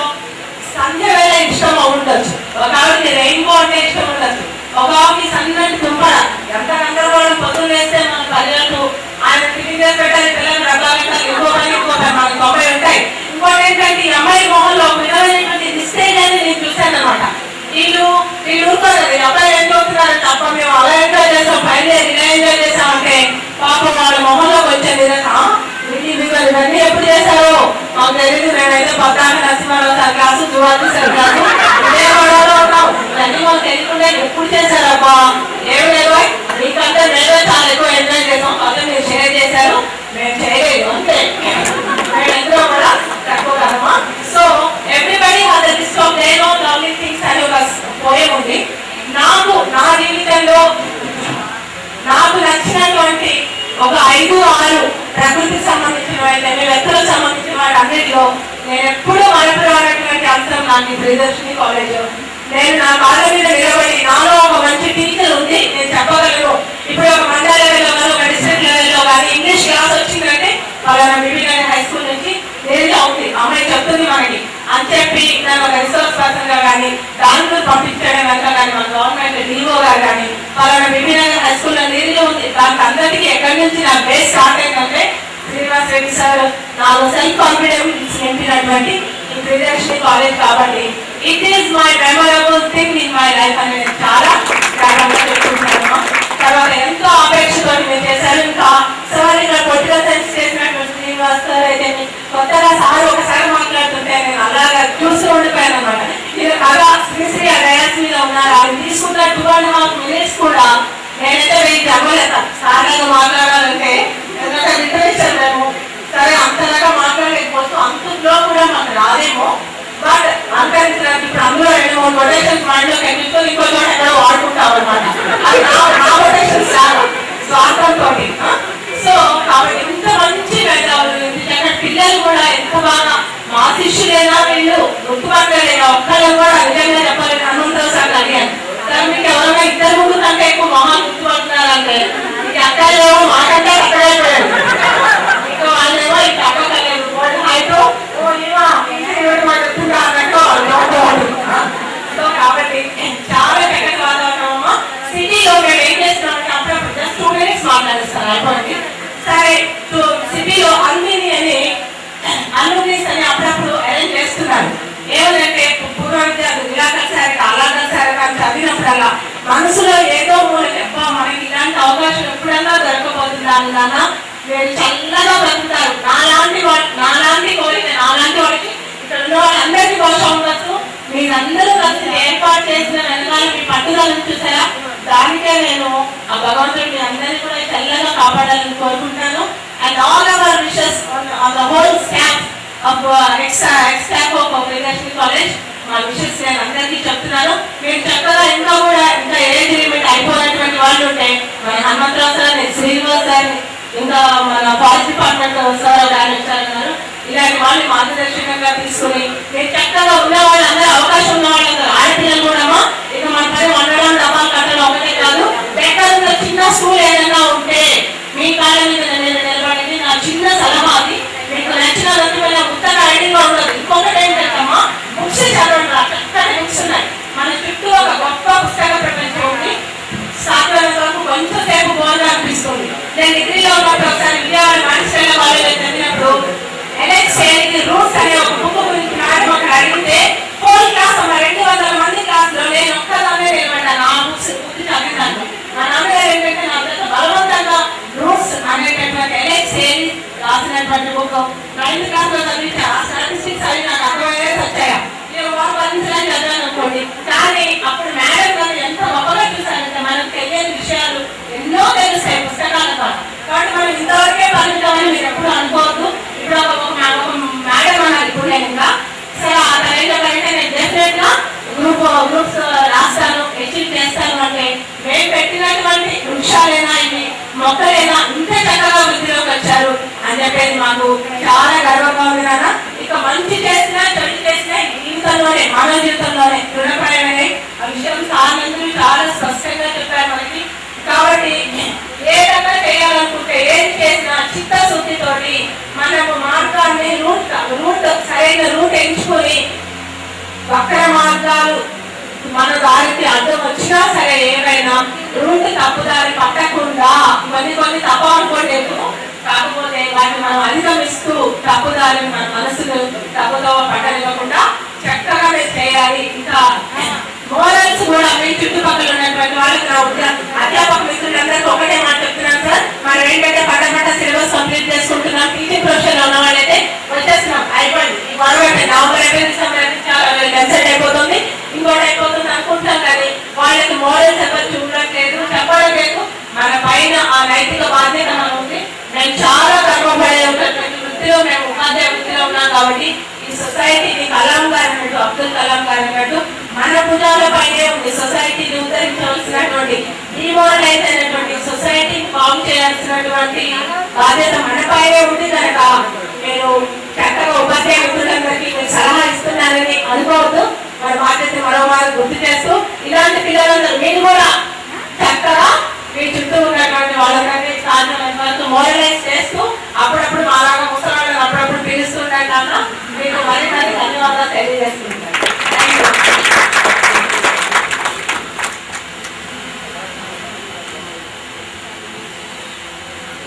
[SPEAKER 7] సంధ్య వేళ ఇష్టం ఉండొచ్చు, ఒక ఆవిడకి రెయిన్బో అంటే ఇష్టం ఉండొచ్చు, ఒక ఆవిడకి సన్నటి దుంపడ ఎంత గందరగోళం పొద్దున్న వేస్తే మన పల్లెలకు ఆయన టిఫిన్ చేసి పెట్టాలి పిల్లలు రకాలు ఇంకోటి మనకు 90 ఉంటాయి. ఇంకోటి ఏంటంటే ఈ అమ్మాయి మొహంలో విధమైనటువంటి నిస్తేజ్ అని నేను చూశాను అనమాట. వీళ్ళు ఊరుకోలేదు అబ్బాయి ఏం చదువుతున్నారు తప్ప మేము అలా ఎంజాయ్ చేస్తాం పైన ఇలా ఎంజాయ్ చేస్తామంటే పాపం వాళ్ళ మొహంలోకి వచ్చేది ఇవన్నీ ఎప్పుడు చేశారో మాకు తెలియదు. మేమైతే పద్దాక నరసింహారావు సార్ క్లాసు జువాజీ సార్ క్లాసు ఇదే గొడవలో ఉన్నాం. ఇవన్నీ మాకు తెలియకుండా ఎప్పుడు చేశారబ్బా ఏమి లేదు మీకంటే మేమే చాలా ఎక్కువ ఎంజాయ్ చేసాం. అదే మీరు షేర్ చేశారు మేము చేయలేదు అంతే. మేము ఎందులో కూడా తక్కువ కదమ్మా. So everybody has a list of their own lovely things అని ఒక పోయం ఉంది. నాకు నా జీవితంలో నాకు నచ్చినటువంటి ఒక 5-6 ప్రకృతికి సంబంధించిన వాటి వ్యక్తులకు సంబంధించిన వాటి అన్నిటిలో నేను ఎప్పుడూ మరపురానటువంటి అంశం నాకు ప్రియదర్శిని కాలేజ్. నేను నా కాళ్ళ మీద నిలబడి నాలో ఒక మంచి టీచర్ ఉంది నేను చెప్పగలను. ఇప్పుడు ఒక మండల లెవెల్లో కానీ ఒక డిస్ట్రిక్ట్ లెవెల్లో కానీ ఇంగ్లీష్ క్లాస్ వచ్చిందంటే పలానా బీబీనగర్ హై స్కూల్ నుంచి నేరుగా ఉంది అమ్మాయి చెప్తుంది మనకి అని చెప్పి నేను ఒక రిసోర్స్ పర్సన్ గా కానీ దాంట్లో పంపించడం కనుక కానీ మన గవర్నమెంట్ డిఓ గారు కానీ పలానా బీబీనగర్ హై స్కూల్ లో నేరుగా ఉంది. దానికి అందరికీ ఎక్కడి నుంచి నా బేస్ స్టార్ట్ అయిందంటే శ్రీనివాస్ రెడ్డి సార్ నాలో సెల్ఫ్ కాన్ఫిడెన్స్ నింపినటువంటి ఈ ప్రియదర్శిని కాలేజ్. కాబట్టి it is my memorable thing in my life అని నేను చాలా గర్వంగా చెప్పుకుంటున్నాను. తర్వాత ఎంతో అపేక్షతో మేము చేసే తోటి. సో కాబట్టి ఇంత మంచి పిల్లలు కూడా ఎంత బాగా మా శిష్యులైనా వీళ్ళు గుర్తుపట్టలేదా ఒక్కరు కూడా నిజంగా చెప్పలేదు. హనుమంతరావు సార్ అడిగాను, సార్ మీకు ఎవరైనా ఇద్దరు ముగ్గురు కంటే ఎక్కువ మహా గుర్తుపడుతున్నారంటే ఈ అక్కలు మాకంటే అక్కడే ఇంకా వాళ్ళేమో ఈ తగ్గలేదు వాళ్ళు హైట్ సో కాబట్టి చాలా చక్కటి వాతావరణం. సిటీలో మేము ఏం చేస్తున్నామంటే అప్పుడప్పుడు జస్ట్ 2 minutes మాట్లాడిస్తాను అయిపోయింది. సరే సిటీలో అల్మిని అని అప్పుడప్పుడు అరేంజ్ చేస్తున్నారు. ఏమంటే పూర్వ విద్యార్థులు విలాకర్ సార్ అలాగర్ సార్ కానీ చదివినప్పుడల్లా మనసులో ఏదో మూలకి మనకి ఇలాంటి అవకాశం ఎప్పుడన్నా దొరకపోతుందా నాన్న మీరు చల్లగా బతుకుతారు. నాలాంటి కోరిక నాలాంటి వాడికి ఇక్కడ ఉన్న వాళ్ళందరికీ బహుశా ఉండొచ్చు. మీరందరూ కలిసి ఏర్పాటు చేసిన వెనకాల మీ పట్టుదలను చూసారా, దానికే నేను ఆ భగవంతుడు మీ అందరినీ కూడా చల్లగా కాపాడాలని కోరుకుంటున్నాను. And all our wishes on the whole staff of X-staff of Srilakshmi college మా విషెస్ నేను అందరికీ చెప్తున్నాను. మీరు చక్కగా ఇంకా ఏజ్ లిమిట్ అయిపోయినటువంటి వాళ్ళు ఉంటే మన హనుమంతరావు సార్, శ్రీనివాస్ సార్, ఇంకా మన ఫారెస్ట్ డిపార్ట్మెంట్ సార్ డైరెక్టర్ గారు ఇలాంటి వాళ్ళు మార్గదర్శకంగా తీసుకుని మీరు చక్కగా ఉన్న వాళ్ళందరూ అవకాశం ఉన్న వాళ్ళందరూ ఆడపిల్లలు కూడా ఇక మన పని వండడం డబ్బాలు కట్టడం ఒకటే కాదు, బెటర్ చిన్న స్కూల్ ఏదైనా ఉంటే మీ కాళ్ళ మీద నేను నిలబడింది నా చిన్న సలహా. అది మీకు నచ్చిన ఉత్తగా ఐడిగా ఉండదు. ఇంకొకటి ఏంటంటమ్మా, బుక్స్ చదవండి. చక్కటి బుక్స్ ఉన్నాయి మన చుట్టూ, ఒక గొప్ప పుస్తక ప్రపంచం ఉంది. సాధ్యమైనంత వరకు కొంచెం సేపు బోర్గా అనిపిస్తుంది. నేను డిగ్రీలో ఉన్నప్పుడు ఒకసారి విజయవాడ మాన్స్టైల్ కాలేజీలో చదివినప్పుడు ఎలక్ట్రిసిటీ రూట్స్ అనే ఒక బుక్ గురించి మేడం అక్కడ అడిగితే హోల్ క్లాస్ 200 మంది క్లాస్లో నేను ఒక్కదానే నిలబడ్డాను. ఆ బుక్స్ చదివినాను. మా నాన్నగారు ఏంటంటే నా దగ్గర బలవంతంగా రూట్స్ అనేటటువంటి ఎలక్ట్రిసిటీ రాసినటువంటి బుక్ 9th క్లాస్లో చదివించి ఆ స్టాటిస్టిక్స్ అవి నాకు అర్థమయ్యేది వచ్చాయా నేను భరించడానికి చదివాను అనుకోండి. కానీ అప్పుడు మేడం గారు ఎంత గొప్పగా చూసారంటే మనకు తెలియని విషయాలు ఎన్నో తెలుస్తాయి పుస్తకాల ద్వారా. కాబట్టి మనం ఇంతవరకే పరిమితమని మీరు ఎప్పుడు అనుకోవద్దు. ఇప్పుడు ఒక మేడం అన్నారు ఇప్పుడు నేను ఇంకా సరే ఆ రేంజ్లో కంటే నేను డెఫినెట్ గా గ్రూప్స్ రాస్తాను, అచీవ్ చేస్తాను. అంటే మేము పెట్టినటువంటి వృక్షాలైనా ఇవి మొక్కలైనా ఇంత చక్కగా వృద్ధిలోకి వచ్చారు అని చెప్పేది మాకు చాలా గర్వంగా ఉంది నాన్న. ఇక మంచి చేసినా చెడు చేసినా జీవితంలోనే మానవ జీవితంలోనే దృఢపడమని ఆ విషయం సార్లు చాలా స్పష్టంగా చెప్పారు మనకి. కాబట్టి ఏదైనా చేయాలనుకుంటే ఏది చేసినా చిత్తశుద్ధితోటి మనము మార్గాన్ని రూట్ సరైన రూట్ ఎంచుకొని వక్ర మార్గాలు మన దారికి అడ్డం వచ్చినా సరే ఏమైనా రూట్ తప్పుదారి పట్టకుండా కొన్ని తప్ప అనుకోండి, కాకపోతే వాటిని మనం అధిగమిస్తూ తప్పుదారిని మన మనసును తప్పుదో పట్టనివ్వకుండా చక్కగా మీరు చేయాలి. ఇంకా మోరల్స్ కూడా మీ చుట్టుపక్కల ఉన్నటువంటి వాళ్ళకి నా అధ్యాపక మిత్రులందరికీ ఒకటే మాట చెప్తున్నాను సార్. మనం ఏంటంటే పట్ట సిలబస్ కంప్లీట్ చేసుకుంటున్నాం. టీచింగ్ ప్రొఫెషన్ లో ఉన్న వాళ్ళైతే వచ్చేస్తున్నాం, అయిపోయింది. ఈ గవర్నమెంట్ నవంబర్ వెబ్సైట్ అయిపోతుంది, ఇంకోటి అయిపోతుంది అనుకుంటాం. కానీ వాళ్ళకి మోరల్స్ ఎవరు చూడట్లేదు, చెప్పడం లేదు. మన పైన ఆ నైతిక బాధ్యత మనం ఉంది. నేను చాలా గర్వపడే వృత్తిలో మేము ఉపాధ్యాయ వృత్తిలో ఉన్నాం. కాబట్టి ఈ సొసైటీని కలాం గారు అన్నట్టు, అబ్దుల్ కలాం గారు అన్నట్టు మన భుజాల పైనే ఉంది. సొసైటీని ఉద్ధరించవలసినటువంటి, డిమోరలైజ్ అయినటువంటి సొసైటీని బాగు చేయాల్సినటువంటి బాధ్యత మన పైనే ఉంది. కనుక నేను చక్కగా ఉపాధ్యాయ మిత్రులందరికీ మీరు సలహా ఇస్తున్నారని అనుకోవద్దు. మన బాధ్యత మరోమారు గుర్తు చేస్తూ ఇలాంటి పిల్లలందరూ మీరు కూడా చక్కగా మీ చుట్టూ ఉన్నటువంటి వాళ్ళకంటే సాధ్యమైన వరకు మోరలైజ్ చేస్తూ అప్పుడప్పుడు మాలాగా ముసలాళ్ళని అప్పుడప్పుడు పిలుస్తుంటాను కన్నా మీకు మరీ ధన్యవాదాలు తెలియజేస్తుంటాను.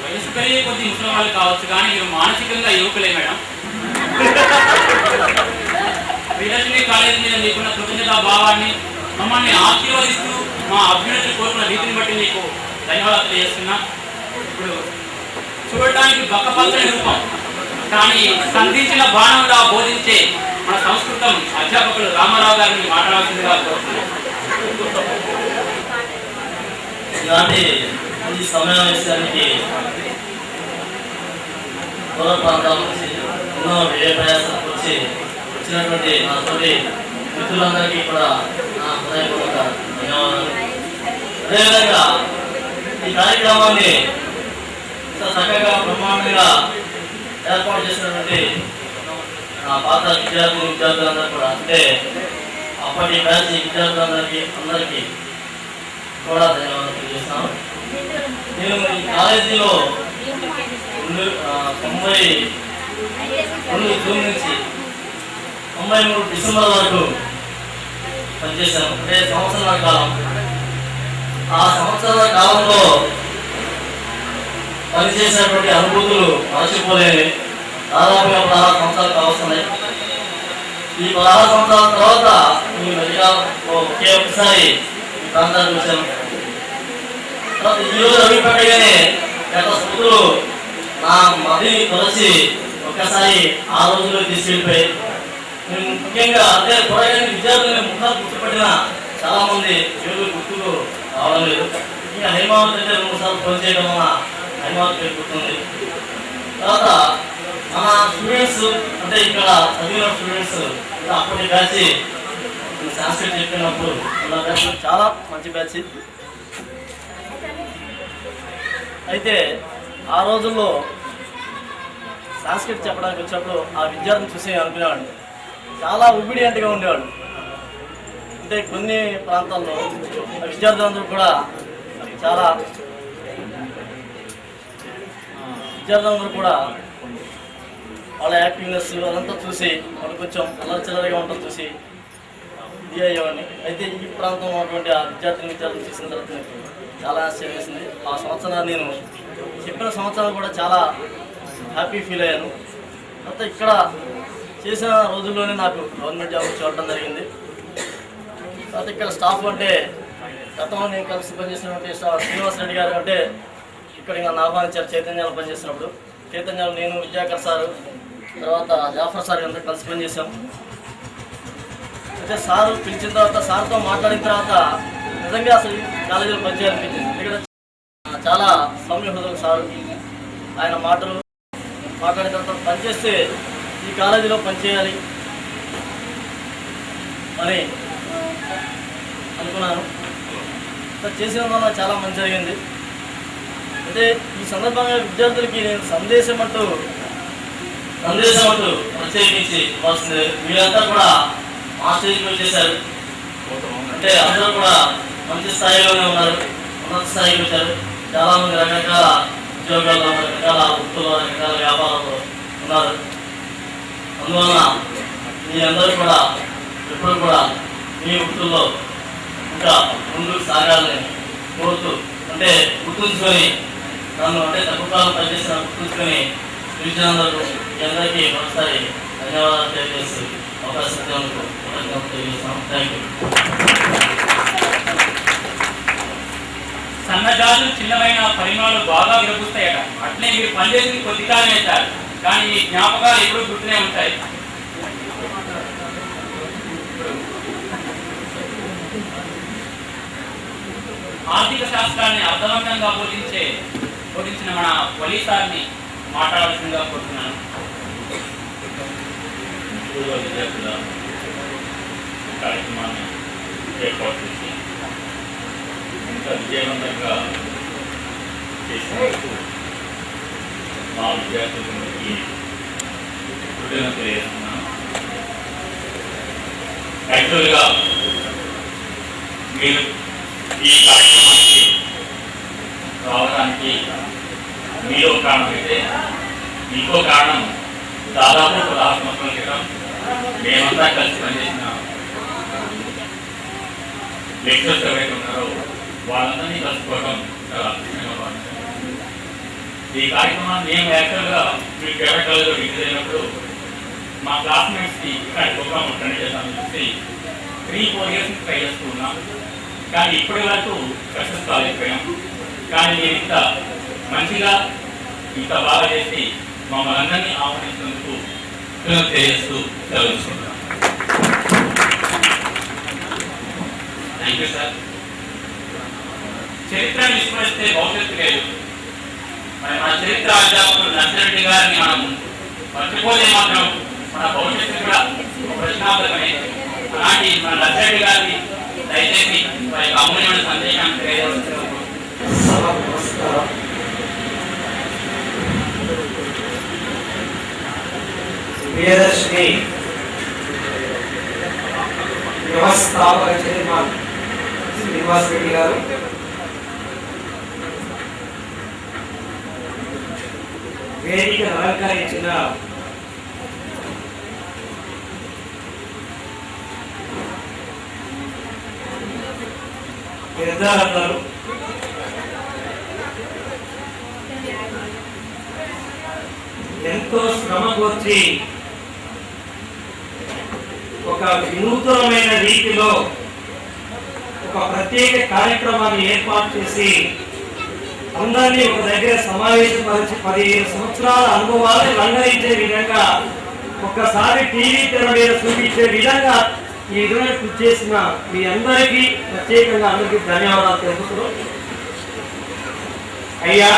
[SPEAKER 2] వయసు పెరిగే కొద్ది ముసలి వాళ్ళు కావచ్చు, కానీ మీరు మానసికంగా యువకులే మేడం. శ్రీలక్ష్మి కాలేజీ మీద మీకున్న కృతజ్ఞతా భావాన్ని మమ్మల్ని ఆశీర్వదిస్తూ మా అభ్యున్నతి కోరుకున్న రీతిని బట్టి మీకు ధన్యవాదాలు తెలియజేస్తున్నా. ఇప్పుడు చూడటానికి బక్కపల్చని రూపం కానీ సంధించిన బాణంగా బోధించే మన సంస్కృతం అధ్యాపకులు రామారావు గారిని మాట్లాడాల్సిందిగా కోరుతున్నాను.
[SPEAKER 8] ఇలాంటి ఈ సమావేశానికి దూర ప్రాంతాల నుంచి ఎన్నో వ్యయ ప్రయాసాలకు వచ్చినటువంటి నా తోటి మిత్రులందరికీ కూడా నా హృదయపూర్వక ధన్యవాదాలు. అదేవిధంగా ఈ కార్యక్రమాన్ని ఇంత చక్కగా బ్రహ్మాండంగా ఏర్పాటు చేసినటువంటి నా పాత విద్యార్థులందరూ కూడా, అంటే అప్పటి బ్యాచ్ విద్యార్థులందరికీ కూడా ధన్యవాదాలు తెలియజేస్తున్నాను. నేను ఈ కాలేజీలో 92 జూన్ నుంచి 93 డిసెంబర్ వరకు పనిచేశాను. అంటే సంవత్సరాల కాలం. ఆ సంవత్సరాల కాలంలో పనిచేసినటువంటి అనుభూతులు మరచిపోలేని. దాదాపుగా 16 సంవత్సరాలు కావస్తున్నాయి. ఈ 16 సంవత్సరాల తర్వాత నేను మధ్యగా ఒకే ఒకసారి ఈ ప్రాంతానికి వచ్చాను. తర్వాత ఈరోజు అవి పట్టగానే గత స్మృతులు నా మదిని తొలచి ఒక్కసారి ఆ రోజుల్లో తీసుకెళ్ళిపోయి, నేను ముఖ్యంగా అంటే త్వరగా విద్యార్థులని ముఖాలు గుర్తుపట్టిన చాలా మంది పేర్లు గుర్తులు రావడం లేదు. ఇంకా హైమావతి అంటే 2 సార్లు ఫోన్ చేయడం వల్ల హైమావతి పేరు గుర్తుంది. తర్వాత మన స్టూడెంట్స్ అంటే ఇక్కడ చదివిన స్టూడెంట్స్ అప్పటి బ్యాచ్ సంస్కృతి చెప్పినప్పుడు ఉన్న బ్యాచ్ చాలా మంచి బ్యాచ్. అయితే ఆ రోజుల్లో సంస్కృతి చెప్పడానికి వచ్చినప్పుడు ఆ విద్యార్థిని చూసి అనుకునేవాడు చాలా ఒబీడియంట్గా ఉండేవాడు. అంటే కొన్ని ప్రాంతాల్లో విద్యార్థులందరూ కూడా వాళ్ళ యాక్టివ్నెస్ అదంతా చూసి వాళ్ళు కొంచెం అల్లరిచిల్లరిగా ఉండటం చూసి ఇది అయ్యేవాడిని. అయితే ఈ ప్రాంతంలో ఉన్నటువంటి ఆ విద్యార్థులు చూసిన తర్వాత చాలా ఆశ్చర్యం వేసింది. ఆ సంవత్సరాన్ని నేను చెప్పిన సంవత్సరాలు కూడా చాలా హ్యాపీ ఫీల్ అయ్యాను. తర్వాత ఇక్కడ చేసిన రోజుల్లోనే నాకు గవర్నమెంట్ జాబ్ చూడటం జరిగింది. తర్వాత ఇక్కడ స్టాఫ్ అంటే గతంలో నేను కలిసి పనిచేసినటువంటి శ్రీనివాస్ రెడ్డి గారు అంటే ఇక్కడ నన్ను ఆహ్వానించారు చైతన్యాలు పనిచేసినప్పుడు. చైతన్యాలు నేను, విద్యాకర్ సారు, తర్వాత జాఫర్ సార్ అందరూ కలిసి పనిచేసాం. అయితే సారు పిలిచిన తర్వాత సార్తో మాట్లాడిన తర్వాత నిజంగా అసలు కాలేజీలో పనిచేయాలనిపించింది. ఇక్కడ చాలా సౌమ్య హృదయం సారు. ఆయన మాట్లాడిన తర్వాత పనిచేస్తే ఈ కాలేజీలో పనిచేయాలి అని అనుకున్నాను. చేసిన వల్ల చాలా మంచి జరిగింది. అయితే ఈ సందర్భంగా విద్యార్థులకి నేను సందేశం అంటూ ప్రత్యేకించి ఇవ్వాల్సింది. మీరంతా కూడా మా స్టేజ్కి వచ్చేసారు. అంటే అందరూ కూడా మంచి స్థాయిలోనే ఉన్నారు, ఉన్నత స్థాయికి వచ్చారు. చాలామంది రకరకాల ఉద్యోగాల్లో, రకరకాల వృత్తుల్లో, రకరకాల వ్యాపారాల్లో ఉన్నారు. అందువలన మీ అందరూ కూడా ఎప్పుడు కూడా మీ వృత్తుల్లో ఇంకా ముందుకు సాగాలని కోరుతూ, అంటే గుర్తుంచుకొని నన్ను అంటే తక్కువ కాలం పనిచేసిన గుర్తుంచుకొని విద్యార్థులకు మీ అందరికీ ఒకసారి ధన్యవాదాలు తెలియజేస్తూ అవకాశం తెలియజేస్తాను. Thank you.
[SPEAKER 2] సన్నజాతులు చిన్నమైన పరిమాణాలు బాగా విరపుస్తాయట. అట్లే మీరు పనిచేసింది కొద్ది కాలం అవుతారు, కానీ ఈ జ్ఞాపకాలు ఎప్పుడూ గుర్తునే ఉంటాయి. ఆర్థిక శాస్త్రాన్ని అర్థవంతంగా బోధించిన మన వలీ సార్ని మాట్లాడాల్సిందిగా కోరుతున్నాను.
[SPEAKER 9] విద్యార్థుల కార్యక్రమాన్ని ఏర్పాటు చేసి ఇంకా విజయవంతంగా చేసినందుకు మా విద్యార్థులందరికీ కృతజ్ఞతలు తెలియజేస్తున్నాను. యాక్చువల్గా మీరు ఈ కార్యక్రమానికి రావడానికి మీలో కారణం అయితే, ఇంకో కారణం దాదాపు 16 సంవత్సరాల క్రితం మేమంతా కలిసి పనిచేసిన లెక్చర్స్ ఎవరైతే ఉన్నారో వాళ్ళందరినీ కలుసుకోవడం చాలా అద్భుతంగా. ఈ కార్యక్రమాన్ని మేము యాక్చువల్గా మీ ప్రైవేట్ కాలేజ్లో విజిట్ అయినప్పుడు మా క్లాస్మేట్స్కి ఇక్కడ ప్రోగ్రామ్ కండక్ట్ చేస్తామని చెప్పి 3-4 years ట్రై చేస్తూ ఉన్నాం. కానీ ఇప్పటి వరకు సక్సెస్ కాలేకపోయాం. కానీ నేను ఇంత మంచిగా ఇంత బాగా చేసి మమ్మల్ని అందరినీ ఆహ్వానించినందుకు తెలియజేస్తూ సెలవుకుంటున్నాను. Thank you sir. చరిత్రను విస్మరిస్తే భవిష్యత్తు లేదు. మరి మన చరిత్ర అధ్యాపకులు నర్సిరెడ్డి గారిని మనం మర్చిపోతే మాత్రం మన భవిష్యత్తు కూడా ప్రశ్నార్థకమే. అలాంటి మన నర్సిరెడ్డి గారిని దయచేసి వారి అమూల్యమైన సందేశాన్ని తెలియజేస్తున్నారు.
[SPEAKER 6] ప్రియదర్శిని వ్యవస్థాపక చైర్మన్ శ్రీనివాస్ రెడ్డి గారు, వేదికను అలంకరించిన పెద్దలందరూ, ఎంతో శ్రమ కోర్చి ఒక వినూతనమైన రీతిలో ఒక ప్రత్యేక కార్యక్రమాన్ని ఏర్పాటు చేసి అందరినీ ఒక దగ్గర సమావేశపరిచి 15 సంవత్సరాల అనుభవాలను రంగరించే విధంగా ఒక్కసారి టీవీ తెర మీద చూపించే విధంగా ఈ విధంగా కృషి చేసిన మీ అందరికీ ప్రత్యేకంగా అందరికీ ధన్యవాదాలు తెలుపుతున్నాం. అయ్యా,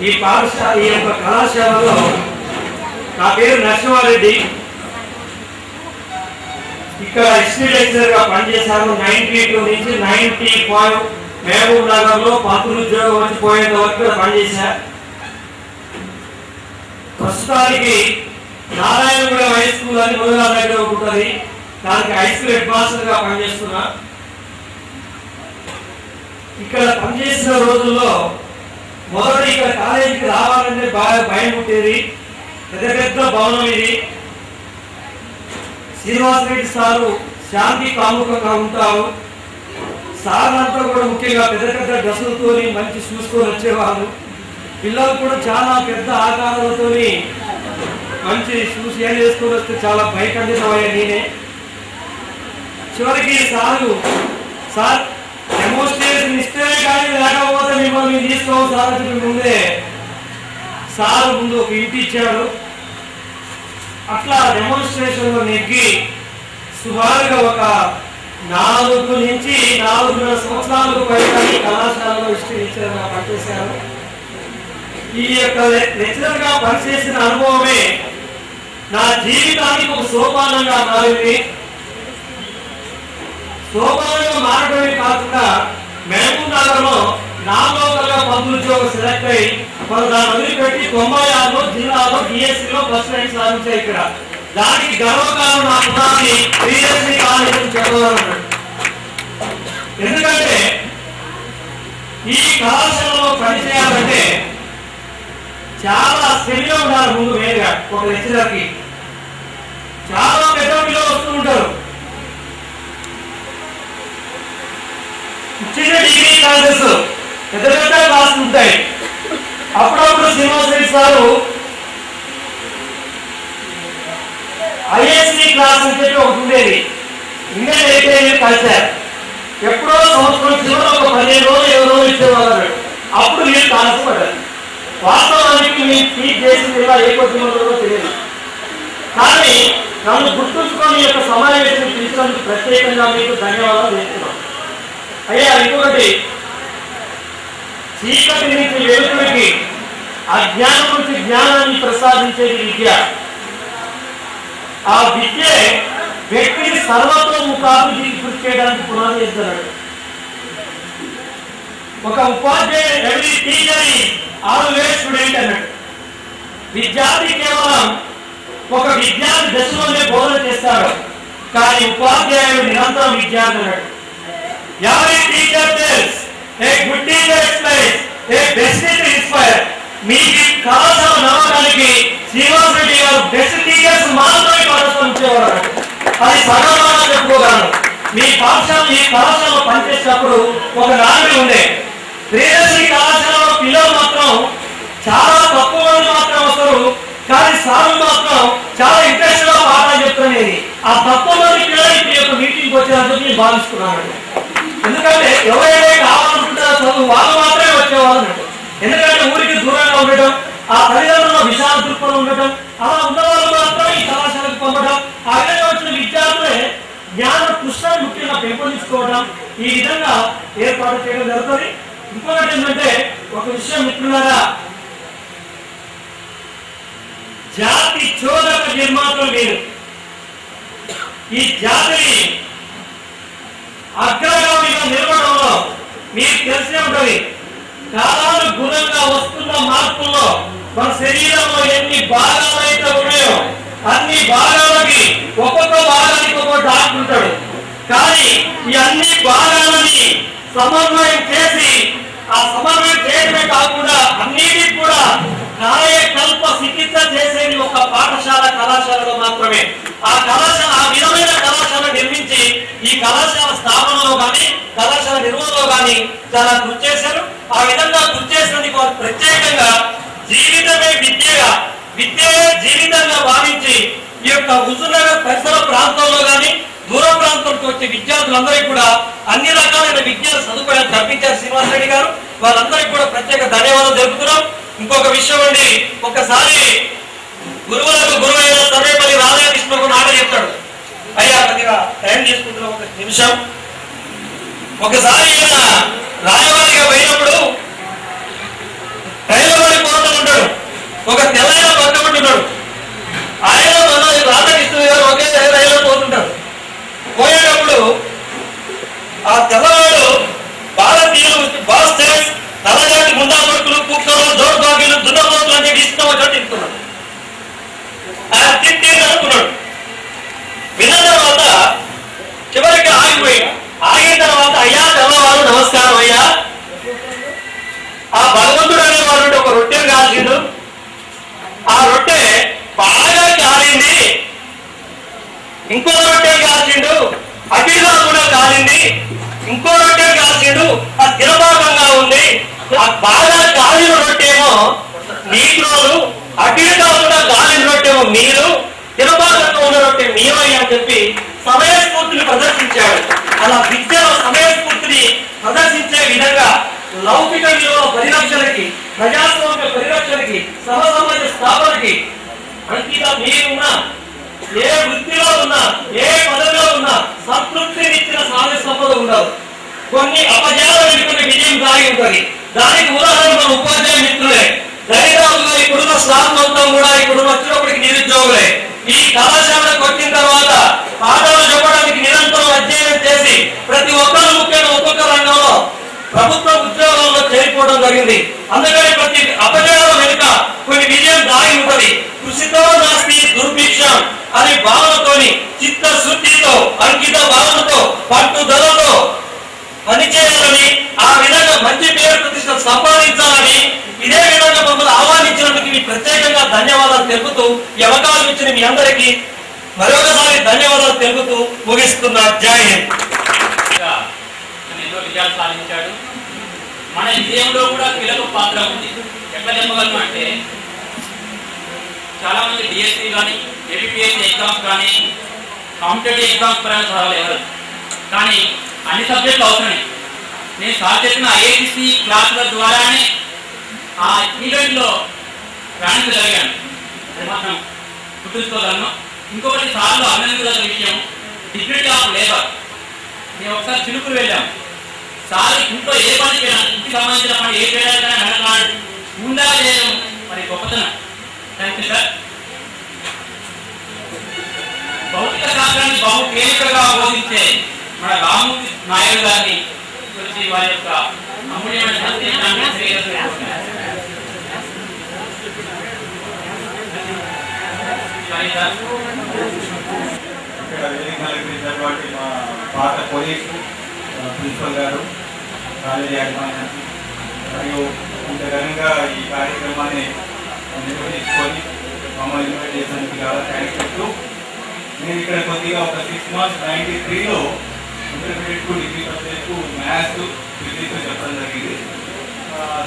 [SPEAKER 6] ఈ యొక్క కళాశాలలో నా పేరు నరసింహారెడ్డి. ఇక్కడ హిస్టరీ లెక్చరర్ గా పనిచేశాను. 92 నుంచి 95 మహబూబ్ నగర్ లో పంతులు ఉద్యోగం వచ్చి పోయేంత వరకు పనిచేశా. ప్రస్తుతానికి నారాయణగూడెం హై స్కూల్ అని మొదల దగ్గర ఉంటుంది, దానికి హై స్కూల్ హెడ్ మాస్టర్ గా పనిచేస్తున్నా. ఇక్కడ పనిచేసిన రోజుల్లో మొదట ఇక్కడ కాలేజీకి రావాలంటే బాగా భయం పుట్టేది. పెద్ద పెద్ద భవనం ఇది. శ్రీనివాస్ రెడ్డి సారు శాంతి కాముకంగా ఉంటారు. సార్ అంతా కూడా ముఖ్యంగా పెద్ద పెద్ద డ్రెస్సులతో మంచి చూసుకొని వచ్చేవాళ్ళు. పిల్లలు కూడా చాలా పెద్ద ఆకారాలతో మంచి చూసి ఏం చేసుకొని వస్తే చాలా భయకండితమయ్యే నేనే. చివరికి సార్ డెమోన్స్ట్రేషన్ ఇస్తేనే కానీ లేకపోతే మిమ్మల్ని తీసుకోవాలి సార్ అని ముందే సార్ ముందు ఒక ఇంటి ఇచ్చాడు. అట్లా డెమోన్స్ట్రేషన్ లో నెగ్గి సుమారుగా ఒక 4 నుంచి 4.5 సంవత్సరాలకు పైగా ఈ కళాశాలలో హిస్టరీ లెక్చరర్గా పనిచేశాను. ఈ యొక్క లెక్చరర్ గా పనిచేసిన అనుభవమే నా జీవితానికి ఒక సోపానంగా మారింది. సోపానంగా మారడమే కాకుండా మహబూబ్ నగర్ లో నాలుగోగా పంతులు ఉద్యోగం సెలెక్ట్ అయ్యి దాన్ని వదిలిపెట్టి 96లో జిల్లాలో డిఎస్సీలో ఫస్ట్ ర్యాంక్ సాధించాయి. ఇక్కడ దానికి గర్వకారణం నా పునాది ప్రియదర్శిని కాలేజీని చెప్పగలను. ఎందుకంటే ఈ కళాశాలలో పనిచేయాలంటే చాలా శ్రమగా ఉండాలి. ముందు వేరుగా ఒక లెక్చరర్కి చాలా పెద్ద పిల్లలు వస్తూ ఉంటారు. చిన్న డిగ్రీ క్లాసెస్ పెద్ద పెద్ద క్లాసులు ఉంటాయి. అప్పుడప్పుడు Srinivas Reddy sir ISC class అని చెప్పి ఒకటి ఉండేది, ఇండియన్ ఎడ్యుకేషన్ కల్చర్. ఎప్పుడో సంవత్సరం చివరి ఒక 15 రోజులు 20 రోజులు ఇచ్చేవాళ్ళు. అప్పుడు మీరు క్లాస్ పడ్డారు. వాస్తవానికి మీరు టీచ్ చేసింది ఇలా ఏ కొద్ది మందిలో తెలియదు. కానీ నన్ను గుర్తుంచుకొని యొక్క సమావేశం పిలిచినందుకు ప్రత్యేకంగా మీకు ధన్యవాదాలు చేస్తున్నాను. అయ్యా, ఇంకొకటి, చీకటి నుంచి వెలుగుడికి, అజ్ఞానం నుంచి జ్ఞానాన్ని ప్రసాదించేది విద్య. ఆ విద్యే వ్యక్తిని సర్వతోముఖాభివృద్ధికి కృషి చేయడానికి పునాది చేస్తున్నాడు. ఒక ఉపాధ్యాయుడు ఎవరి టీచర్ ఆల్వేస్ స్టూడెంట్ అన్నాడు. విద్యార్థి కేవలం ఒక విద్యార్థి దశలోనే బోధన చేస్తాడు, కానీ ఉపాధ్యాయుడు నిరంతరం విద్యార్థి అన్నాడు. Every teacher tells, a good teacher explains, a best teacher inspire. మీ కళాశాల నమ్మకానికి శ్రీనివాస్ రెడ్డి గారు బెస్ట్ టీచర్స్ మాత్రమే పాఠశాల. అది సగంగా చెప్పుకోగలను. మీ పాఠశాల ఈ కళాశాలలో పనిచేసినప్పుడు ఒక నాలుగు ఉండే ప్రియదర్శిని కళాశాలలో పిల్లలు మాత్రం చాలా తక్కువ మంది మాత్రం వస్తారు, కానీ సార్లు మాత్రం చాలా ఇంట్రెస్ట్ గా పాఠాలు చెప్తున్నది. ఆ తక్కువ మంది పిల్లలు ఈ యొక్క మీటింగ్ వచ్చేందుకు నేను భావిస్తున్నాను. ఎందుకంటే ఎవరైతే కావాలనుకుంటారో చదువు వాళ్ళు మాత్రమే వచ్చేవాళ్ళు. ఎందుకంటే ఊరికి దూరంగా ఉండటం, ఆ తల్లిదండ్రుల విశాల దృక్పథం ఉండటం, అలా ఉన్న వాళ్ళు మాత్రం ఈ కళాశాలకు పంపడం, ఆ విధంగా వచ్చిన విద్యార్థులే జ్ఞాన పుష్టాన్ని ముఖ్యంగా పెంపొందించుకోవడం, ఈ విధంగా ఏర్పాటు చేయడం జరుగుతుంది. ఇంకొకటి ఏంటంటే ఒక విషయం మిత్రులారా, జాతి చోదక నిర్మాతలు మీరు. ఈ జాతిని అగ్రగామిగా నిలవడంలో మీకు తెలిసే ఉంటుంది. కాలానుగుణంగా వస్తున్న మార్పుల్లో మన శరీరంలో ఎన్ని భాగాలు అయితే ఉన్నాయో అన్ని భాగాలకి ఒక్కొక్క భాగానికి ఒక్కొక్క డాక్టర్ ఉంటాడు. కానీ ఈ అన్ని భాగాలని సమన్వయం చేసి ఆ సమన్వయం చేయడమే కాకుండా అన్నిటికి కూడా కాయకల్ప చికిత్స చేసేది ఒక పాఠశాల కళాశాలలో మాత్రమే. ఆ కళాశాల ఆ విధమైన కళాశాల నిర్మించి ఈ కళాశాల స్థాపనలో కానీ కళాశాల నిర్వహణలో కానీ చాలా కృషి చేశారు. ఆ విధంగా కృషి చేసినందుకు వారు ప్రత్యేకంగా జీవితమే విద్యగా విద్యే జీవితంగా భావించి ఈ యొక్క హుజూర్నగర్ పరిసర ప్రాంతంలో కానీ దూర ప్రాంతాలకు వచ్చే విద్యార్థులందరికీ కూడా అన్ని రకాలైన విద్యా సదుపాయాలు కల్పించారు శ్రీనివాస్ రెడ్డి గారు. వాళ్ళందరికీ కూడా ప్రత్యేక ధన్యవాదాలు తెలుపుతున్నాం. ఇంకొక విషయం అండి, ఒకసారి గురువులకు గురువైన సర్వేపల్లి రాధాకృష్ణ ఒక మాట చెప్తాడు. అయ్యా కొద్దిగా టైం తీసుకుంటున్నాం ఒక నిమిషం. ఒకసారి ఈయన రాయవారిగా పోయినప్పుడు రైలు పోతూ ఉంటాడు. ఒక తెల్లైన పక్కకుంటున్నాడు. ఆయన మన రాధాకృష్ణ గారు ఒకే రైలు పోతుంటాడు. పోయేటప్పుడు ఆ తెల్లవాడు భారతీయులు బాస్టర్స్ నల్లజాతి ముందా కొడుకులు కుక్కలు దౌర్భాగ్యులు దున్నపోతులు అని ఇష్టం వచ్చి తింటున్నాడు. ఆయన తిట్టి అనుకున్నాడు. విన్న తర్వాత చివరికి ఆగిపోయాడు. ఆగిన తర్వాత అయ్యా తెల్లవారు నమస్కారం అయ్యా, ఆ భగవంతుడు అనేవాడు ఒక రొట్టెను కాల్చిండు. ఆ రొట్టె బాగా కాలింది. ఇంకో రొట్టె కాల్చిండు, అటిగా కూడా కాలింది. ఇంకో రొట్టె కాల్చిండు, ఆ తిరభాగంగా ఉంది. ఆ బాగా కాలిన రొట్టెమో నీటిలోను, అటిగా కూడా కాలిన రొట్టెమో మీరు, తిరభాగంగా ఉన్న రొట్టె మీరయ్యా అని చెప్పి సమయస్ఫూర్తిని ప్రదర్శించాడు. అలా విద్యలో సమయస్ఫూర్తిని ప్రదర్శించే విధంగా లౌకిక విలువల పరిరక్షణకి, ప్రజాస్వామ్య పరిరక్షణకి, సమసమాజ స్థాపనకి అంకితం మీరున్నా, ఏ వృత్తిలో ఉన్నా, ఏ పదవిలో ఉన్నా సంతృప్తినిచ్చిన సాధన సంపద ఉండదు. కొన్ని అపజయాలు వెనుకున్న విజయం దాగి ఉంటుంది. దానికి ఉదాహరణ మన ఉపాధ్యాయ మిత్రులే. దరిదాపుగా ఇప్పుడున్న స్టాఫ్ మొత్తం కూడా ఇప్పుడు వచ్చినప్పటికి నిరుద్యోగులే. ఈ కళాశాలకు వచ్చిన తర్వాత పాఠాలు చెప్పడానికి నిరంతరం అధ్యయనం చేసి ప్రతి ఒక్కరు ముఖ్యంగా ఒక్కొక్క రంగంలో ప్రభుత్వ ఉద్యోగాల్లో చేరిపోవడం జరిగింది. అందుకని ప్రతి అపజయాల వెనుక కొన్ని విజయం దాగి ఉంటుంది. కృషితో నాస్తి దుర్భిక్షం అనే భావనతోని, చిత్తశుద్ధితో, అంకిత భావనతో, పట్టుదలతో పనిచేయాలని, ఆ విధంగా మంచి పేరు ప్రతిష్ట సంపాదించాలని ఇదే విధంగా మమ్మల్ని ఆహ్వానించినందుకు మీ ప్రత్యేకంగా ధన్యవాదాలు తెలుపుతూ ఈ అవకాశం ఇచ్చిన మీ అందరికీ మరొకసారి ధన్యవాదాలు తెలుపుతూ ముగిస్తున్నా. జై హింద్.
[SPEAKER 2] ఎన్నో విజయాలు సాధించాడు. మన విజయంలో కూడా కీలక పాత్ర ఉంది. ఎట్లా చెప్పగలను అంటే, చాలా మంది డిఎస్సీ కానీ ఏపీఎస్సీ ఎగ్జామ్స్ కానీ కాంపిటేటివ్ ఎగ్జామ్స్ పరంగా చదవలేరు. కానీ అన్ని సబ్జెక్టులు అవసరమే. నేను సార్ చెప్పిన ఐఐటిసి క్లాసుల ద్వారానే ఆ ఈవెంట్లో ర్యాంకు జరిగాను. అది మాత్రం గుర్తుంచుకోగలను. ఇంకొకటి సార్లు అభినందించగల విషయం డిగ్నిటీ ఆఫ్ లేబర్. మేము ఒకసారి చిలుకులు వెళ్ళాం. సార్ ఇంట్లో ఏ పని చేయడం, ఇంటికి సంబంధించిన పని ఏ చేయడానికైనా వెనకాడు ఉందా చేయడం మరి గొప్పతనం. Thank you sir. భౌతిక శాస్త్రాన్ని బహు తేలికగా బోధించే మన రామూర్తి నాయుడు గారిని గురించి వారి యొక్క అమూల్యమైన సందేశాన్ని తెలియజేస్తున్నారు.
[SPEAKER 10] ఇక్కడ వేదికలకి మా పాత పోలీసు ప్రిన్సిపల్ గారు, కాలేజీ యాజమాన్యం మరియు ఇంత ఘనంగా ఈ కార్యక్రమాన్ని నిర్వహించుకొని మమ్మల్ని ఇన్వైట్ చేసినందుకు చాలా థ్యాంక్స్ చెప్తూ, నేను ఇక్కడ కొద్దిగా ఒక 6 months 93లో intermediate to degree subject maths, physics చెప్పడం జరిగింది.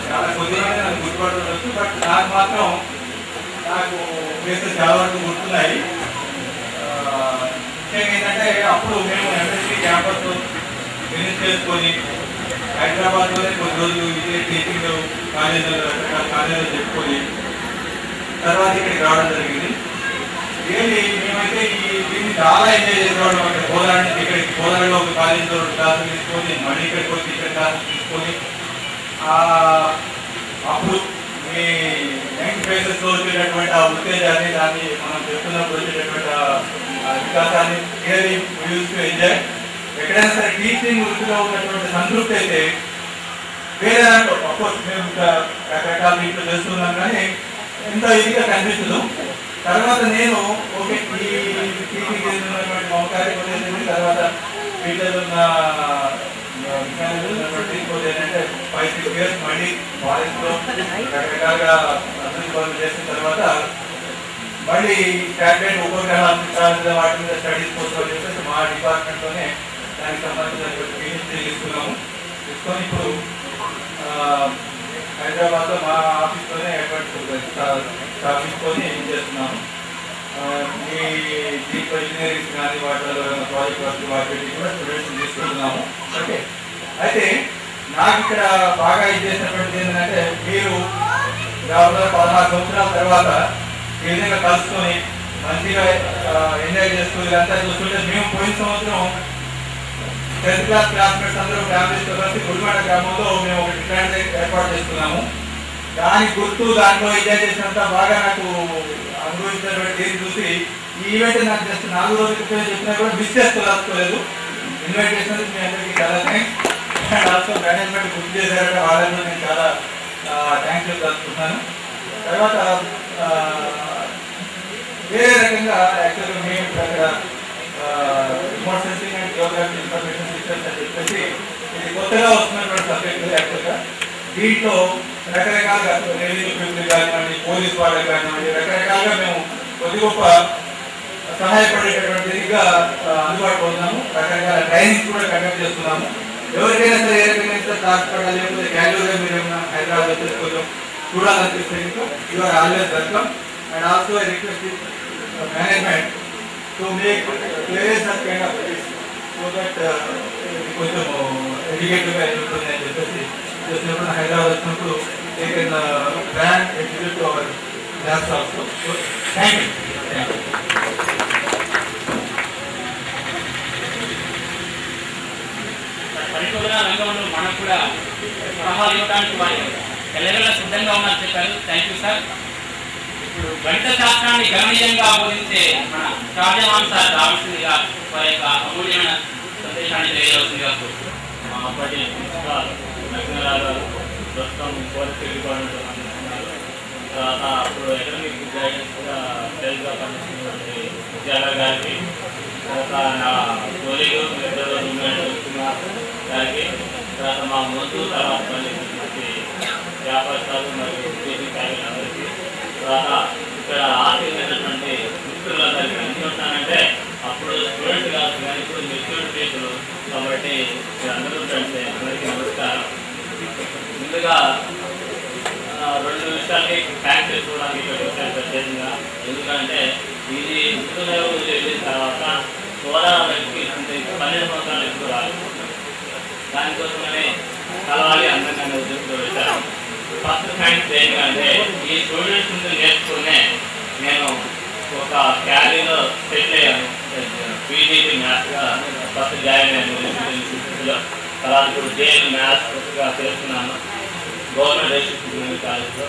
[SPEAKER 10] చాలా కొద్దిగా నాకు గుర్తుపడవచ్చు. బట్ నాకు మాత్రం ప్లేసెస్ చాలా వరకు గుర్తున్నాయి. ముఖ్యంగా ఏంటంటే అప్పుడు మేము ఎంఎస్సీ క్యాంపస్ ఫినిష్ చేసుకొని హైదరాబాద్లోనే కొన్ని రోజులు ఇదే టీచింగ్ కాలేజీలో చెప్పుకొని తర్వాత ఇక్కడికి రావడం జరిగింది. రియల్లీ మేమైతే దీన్ని చాలా ఎంజాయ్ చేసేవాళ్ళం. అక్కడ కోలార్ నుంచి ఇక్కడికి, కోలార్లో ఒక కాలేజీలో క్లాసులు తీసుకొని మళ్ళీ ఇక్కడికి వచ్చి ఇక్కడ క్లాసులు తీసుకొని అప్పుడు మీ యంగ్ ఫేసెస్లో వచ్చేటటువంటి ఆ ఉత్తేజాన్ని, దాన్ని మనం చెప్తున్నప్పుడు వచ్చేటటువంటి వికాసాన్ని really we used to enjoy. ఎక్కడైనా సరే టీచింగ్ వృత్తిలో ఉన్నటువంటి సంతృప్తి అయితే వేరే అఫ్కోర్స్ మేము రకరకాల దీంట్లో చేస్తున్నాం. కానీ ఎంత ఇదిగా కనిపించదు. తర్వాత నేను ఓకే ఈ టీవీకి ఉన్నటువంటి మమకారి తర్వాత వీటిలో ఉన్న ఏంటంటే 5-6 years మళ్ళీ కాలేజ్లో రకరకాలుగా అభివృద్ధి పనులు చేసిన తర్వాత మళ్ళీ శాటిలైట్ ఉపగ్రహాలు వాటి మీద స్టడీస్ కోసం చెప్పేసి మా డిపార్ట్మెంట్లోనే దానికి సంబంధించినటువంటి పిహెచ్డీ తీసుకున్నాము. తీసుకొని ఇప్పుడు హైదరాబాద్లో మా ఆఫీస్లోనే స్థాపించుకొని ఏం చేస్తున్నాము. ఈ దీంట్లో ఇంజనీరింగ్ కానీ వాటిలో ప్రాజెక్ట్ వర్క్ వాటి కూడా స్టూడెంట్స్ తీసుకుంటున్నాము. ఓకే, అయితే నాకు ఇక్కడ బాగా ఇది చేసినటువంటిది ఏంటంటే మీరు 16 సంవత్సరాల తర్వాత ఈ విధంగా కలుసుకొని మంచిగా ఎంజాయ్ చేస్తూ ఇదంతా చూస్తుంటే మేము పోయిన సంవత్సరం 10th క్లాస్ క్లాస్మేట్స్ అందరూ ఫ్యామిలీస్తో కలిసి గుడివాడ గ్రామంలో మేము ఒక డిఫరెంట్ ఏర్పాటు చేస్తున్నాము. దాని గుర్తు దాంట్లో ఎంజాయ్ చేసినంత బాగా నాకు అనుభవించినటువంటి దీన్ని చూసి ఈ ఈవెంట్ నాకు జస్ట్ 4 రోజుల క్రితం చెప్పినా కూడా మిస్ చేసుకోలేదు. ఇన్వైట్ చేసినందుకు మీ అందరికీ చాలా థ్యాంక్స్. అండ్ ఆల్సో మేనేజ్మెంట్ గుర్తు చేశారంటే వాళ్ళని నేను చాలా థ్యాంక్స్ చెప్తున్నాను. తర్వాత వేరే రకంగా యాక్చువల్గా మేము అక్కడ remote sensing and Geography information systems అని చెప్పేసి ఇది కొత్తగా వస్తున్నటువంటి సబ్జెక్టు. యాక్చువల్గా దీంట్లో రకరకాలుగా రెవెన్యూ పీపుల్ కానివ్వండి, పోలీస్ వాళ్ళకి కానివ్వండి, రకరకాలుగా మేము కొద్ది గొప్ప సహాయపడేటటువంటిదిగా అందుబాటులో ఉన్నాము. రకరకాల ట్రైనింగ్స్ కూడా కండక్ట్ చేస్తున్నాము. ఎవరికైనా సరే ఏ రకమైన హాస్పిటల్ లేకపోతే క్యాజువల్గా మీరు ఏమైనా హైదరాబాద్ వచ్చేసి కొంచెం చూడాలనిపిస్తే you are always welcome. And also I request management to make place that kind of place so that కొంచెం ఎడ్యుకేటివ్గా ఉంటుంది అని చెప్పేసి చేసినప్పుడు హైదరాబాద్ వచ్చినప్పుడు they can brand educate to our labs also. So thank you.
[SPEAKER 2] పరిశోధన రంగంలో మనకు కూడా సలహాలు ఇవ్వడానికి వారు ఎల్లవేళ సిద్ధంగా ఉన్నారని చెప్పారు. Thank you sir. ఇప్పుడు గణిత శాస్త్రాన్ని గణనీయంగా బోధించే మన షాజహాన్ సార్ రావాల్సిందిగా వారి యొక్క అమూల్యమైన సందేశాన్ని తెలియజేయాల్సిందిగా
[SPEAKER 9] మా అప్పటి ప్రిన్సిపాల్ నగ్నరావు గారు ప్రస్తుతం ఫారెస్ట్ డిపార్ట్మెంట్లో పనిచేస్తున్నారు. తర్వాత అప్పుడు ఎకడమిక్ గైడెన్స్గా టెల్గా పనిచేస్తున్నటువంటి విద్యాలయ గారికి, తర్వాత నా తొలిలు గారికి, తర్వాత మా ముందు తర్వాత పనిచేసినటువంటి వ్యాపారస్తులు మరియు ఉద్యోగి కార్యాలయందరికీ, తర్వాత ఇక్కడ ఆర్థికమైనటువంటి మిత్రులందరికీ ఎందుకు ఉంటానంటే అప్పుడు స్టూడెంట్ కాదు కానీ ఇప్పుడు మెచ్యూర్డ్ పీపుల్ కాబట్టి అందరూ ఫ్రెండ్స్. అందరికీ నమస్కారం. ముందుగా 2 విషయాలకి థ్యాంక్స్ చేసుకోవడానికి ప్రత్యేకంగా. ఎందుకంటే ఇది ముందు వెళ్ళిన తర్వాత సోలార్ వ్యక్తికి 12 సంవత్సరాలు ఎక్కువ రాలేదు. దానికోసమనే కలవాలి అందరికీ అనే ఉద్దేశంతో వచ్చాను. ఫస్ట్ థ్యాంక్స్ ఏంటంటే ఈ స్టూడెంట్స్ నుంచి నేర్చుకునే నేను ఒక క్యారీలో సెటిల్ అయ్యాను. పీజీటీ మ్యాథ్స్గా ఫస్ట్ జాయిన్ అయ్యాను. తర్వాత ఇప్పుడు జేఎన్ మ్యాథ్స్గా చేస్తున్నాను గవర్నమెంట్ డిస్ట్రిక్ట్ కాలేజ్లో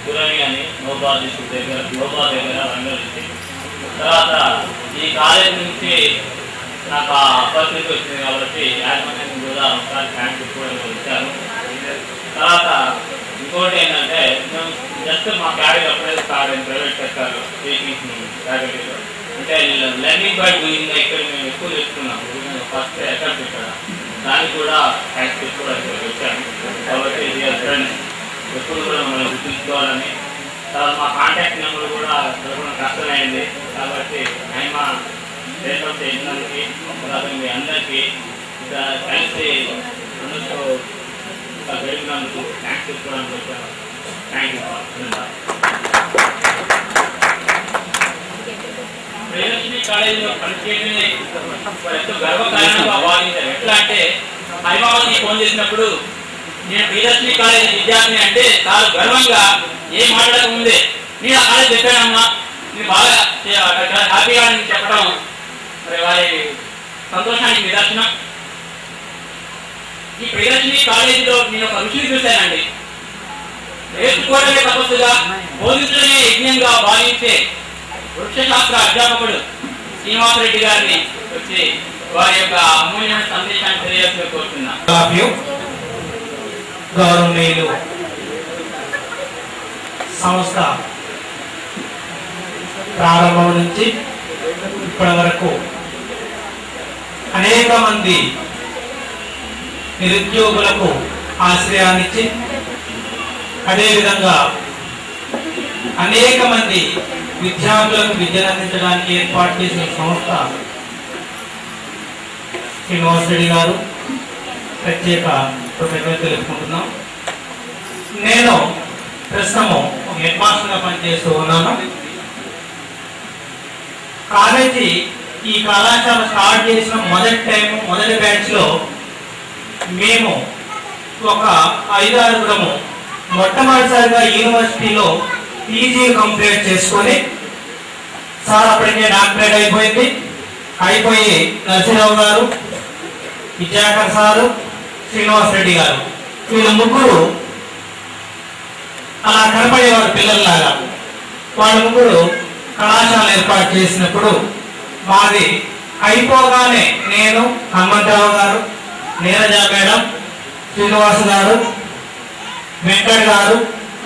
[SPEAKER 9] పురణి అని నోబాద్ డిస్ట్రిక్ట్ దగ్గర రంగల్ డిస్ట్రిక్ట్. తర్వాత ఈ కాలేజ్ నుంచి నాకు ఆ ఆపర్చునిటీ వచ్చింది కాబట్టి యాజమాన్యం కూడా ఒకసారి థ్యాంక్స్ చెప్పుకోవడానికి వచ్చాను. తర్వాత ఇంకోటి ఏంటంటే మేము జస్ట్ మా క్యారీర్ అప్పుడే స్టార్ట్ అయింది ప్రైవేట్ సెక్టర్ టీచింగ్ ఫ్యాకల్టీలో. అంటే లెర్నింగ్ బై డూయింగ్ ఇక్కడ మేము ఎక్కువ నేర్చుకున్నాము. ఫస్ట్ ఎక్కడ ఇక్కడ దానికి కూడా థ్యాంక్స్ చెప్పుకోవడానికి వచ్చాను. కాబట్టి ఫ్రెండ్స్ ఎప్పుడు కూడా మనం గుర్తుంచుకోవాలని. తర్వాత మా కాంటాక్ట్ నెంబర్ కూడా దొరకడం కష్టమైంది కాబట్టి ఆయన దేశం చేసినందుకు తర్వాత మీ అందరికీ ఇంకా కలిసి మనతో గడిపినందుకు థ్యాంక్స్ చెప్పుకోవడానికి వచ్చాను. Thank you. ప్రియదర్శిని కాలేజీలో పనిచేయడమే ఎంతో గర్వకారణంగా భావించారు. ఎట్లా అంటే హైదరాబాద్కి ఫోన్ చేసినప్పుడు నేను ప్రియదర్శిని కాలేజీ విద్యార్థిని అంటే చాలా గర్వంగా ఏం మాట్లాడకముందే నేను ఆ కాలేజ్ చెప్పానమ్మా నేను బాగా హ్యాపీగా నేను చెప్పడం మరి వారి సంతోషానికి నిదర్శనం. ఈ ప్రియదర్శిని కాలేజీలో నేను ఒక రుచిని చూశానండి. నేర్చుకోవడమే తపస్సుగా బోధించడమే యజ్ఞంగా భావించే వృక్షశాస్త్ర అధ్యాపకుడు శ్రీనివాసరెడ్డి గారిని వచ్చి వారి యొక్క అమూల్యమైన సందేశాన్ని తెలియజేస్తూ కోరుతున్నాను.
[SPEAKER 6] గౌరవనీయులు సంస్థ ప్రారంభం నుంచి ఇప్పటి వరకు అనేక మంది నిరుద్యోగులకు ఆశ్రయాన్నిచ్చి అదేవిధంగా అనేక మంది విద్యార్థులకు విద్యను అందించడానికి ఏర్పాటు చేసిన సంస్థ శ్రీనివాస్ రెడ్డి గారు ప్రత్యేక కృతజ్ఞతలు తెలుపుకుంటున్నాం. నేను ప్రస్తుతము హెడ్ మాస్టర్గా పనిచేస్తూ ఉన్నాను. కాలేజీ ఈ కళాశాల స్టార్ట్ చేసిన మొదటి బ్యాచ్లో మేము ఒక 5-6 మొట్టమొదటిసారిగా యూనివర్సిటీలో పీజీ కంప్లీట్ చేసుకొని, సార్ అప్పటికే డాక్టరేట్ అయిపోయి నరసింహరావు గారు, విద్యాకర్ సారు, శ్రీనివాస్ రెడ్డి గారు వీళ్ళు ముగ్గురు అలా కనపడేవారు పిల్లల్లాగా. వాళ్ళ ముగ్గురు కళాశాల ఏర్పాటు చేసినప్పుడు మాది అయిపోగానే నేను, హనుమంతరావు గారు, నీరజ మేడం, శ్రీనివాస్ గారు, వెంకట్ గారు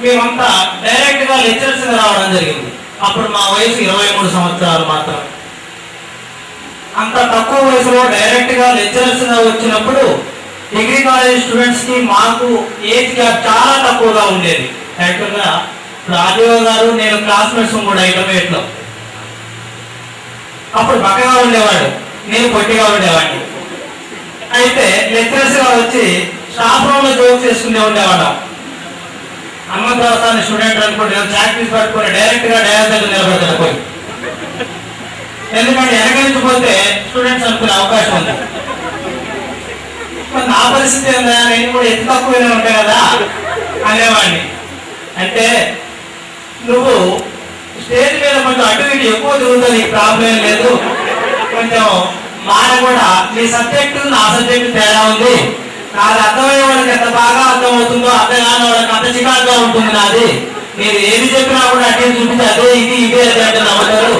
[SPEAKER 6] మేమంతా డైరెక్ట్ గా లెక్చరర్స్ రావడం జరిగింది. అప్పుడు మా వయసు 23 సంవత్సరాలు మాత్రం. అంత తక్కువ వయసులో డైరెక్ట్ గా లెక్చరర్స్ గా వచ్చినప్పుడు డిగ్రీ కాలేజ్ స్టూడెంట్స్ కి మాకు ఏజ్ గ్యాప్ చాలా తక్కువగా ఉండేది. యాక్చువల్ గా రాజీవ్ గారు నేను క్లాస్మేట్స్ కూడా ఇంటర్మీడియట్ లో. అప్పుడు బక్కగా ఉండేవాడు, నేను పొట్టిగా ఉండేవాడిని. అయితే లెక్చరర్స్ గా వచ్చి స్టాఫ్ రూమ్ లో జోక్ చేసుకునే ఉండేవాళ్ళం. హనుమంతరావు స్టూడెంట్ అనుకుంటే చాక్రీస్ పట్టుకొని డైరెక్ట్ గా డయాస్ దగ్గర నిలబడతాడు పోయి. ఎందుకంటే వెనకరించిపోతే స్టూడెంట్స్ అనుకునే అవకాశం ఉంది. నా పరిస్థితి ఏందా, నేను కూడా ఎత్తు తక్కువనే ఉంటాయి కదా అనేవాడిని. అంటే నువ్వు స్టేజ్ మీద కొంచెం అటు ఇటు ఎక్కువ తిరుగుతుంది, నీకు ప్రాబ్లం లేదు, కొంచెం మాట కూడా నీ సబ్జెక్టు నా సబ్జెక్టు తేడా ఉంది, నాది అర్థమయ్యే వాళ్ళకి ఎంత బాగా అర్థమవుతుందో అర్థం కాని వాళ్ళకి అంత చికాకుగా ఉంటుంది నాది, మీరు ఏది చెప్పినా కూడా అటే చూపించి అదే ఇదే అంటే నమ్మతారు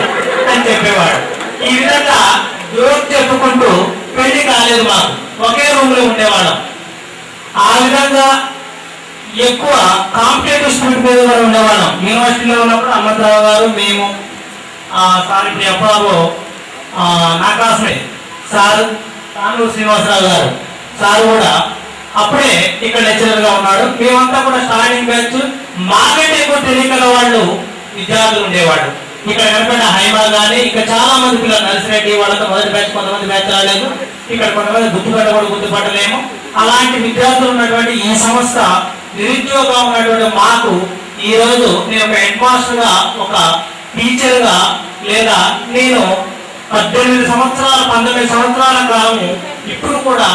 [SPEAKER 6] అని చెప్పేవాడు. ఈ విధంగా జోక్ చెప్పుకుంటూ పెళ్లి కాలేదు, మాకు ఒకే రూమ్ లో ఉండేవాళ్ళం. ఆ విధంగా ఎక్కువ కాంపిటేటివ్ స్టూడెంట్ మీద కూడా ఉండేవాళ్ళం. యూనివర్సిటీలో ఉన్నప్పుడు హనుమంతరావు గారు, మేము, సార్ ఇప్పుడు ఎప్పుడో నా క్లాస్మేట్ సార్ తానూరు శ్రీనివాసరావు గారు సార్ కూడా అప్పుడే ఇక్కడ లెక్చరర్ గా ఉన్నాడు. మేమంతా కూడా స్టార్టింగ్ బ్యాచ్. మాకంటే ఎక్కువ తెలియగల వాళ్ళు విద్యార్థులు ఉండేవాళ్ళు. ఇక్కడ కనపడిన హైమా కానీ ఇంకా చాలా మంది పిల్లలు నర్సిరెడ్డి వాళ్ళతో మొదటి బ్యాచ్, కొంతమంది బ్యాచ్ రాలేదు. ఇక్కడ కొంతమంది గుర్తుపట్టలేము. అలాంటి విద్యార్థులు ఉన్నటువంటి ఈ సంస్థ నిరుద్యోగంగా ఉన్నటువంటి మాకు ఈ రోజు నేను ఒక హెడ్ మాస్టర్ గా, ఒక టీచర్ గా, లేదా నేను 19 సంవత్సరాల కాలము ఇప్పుడు కూడా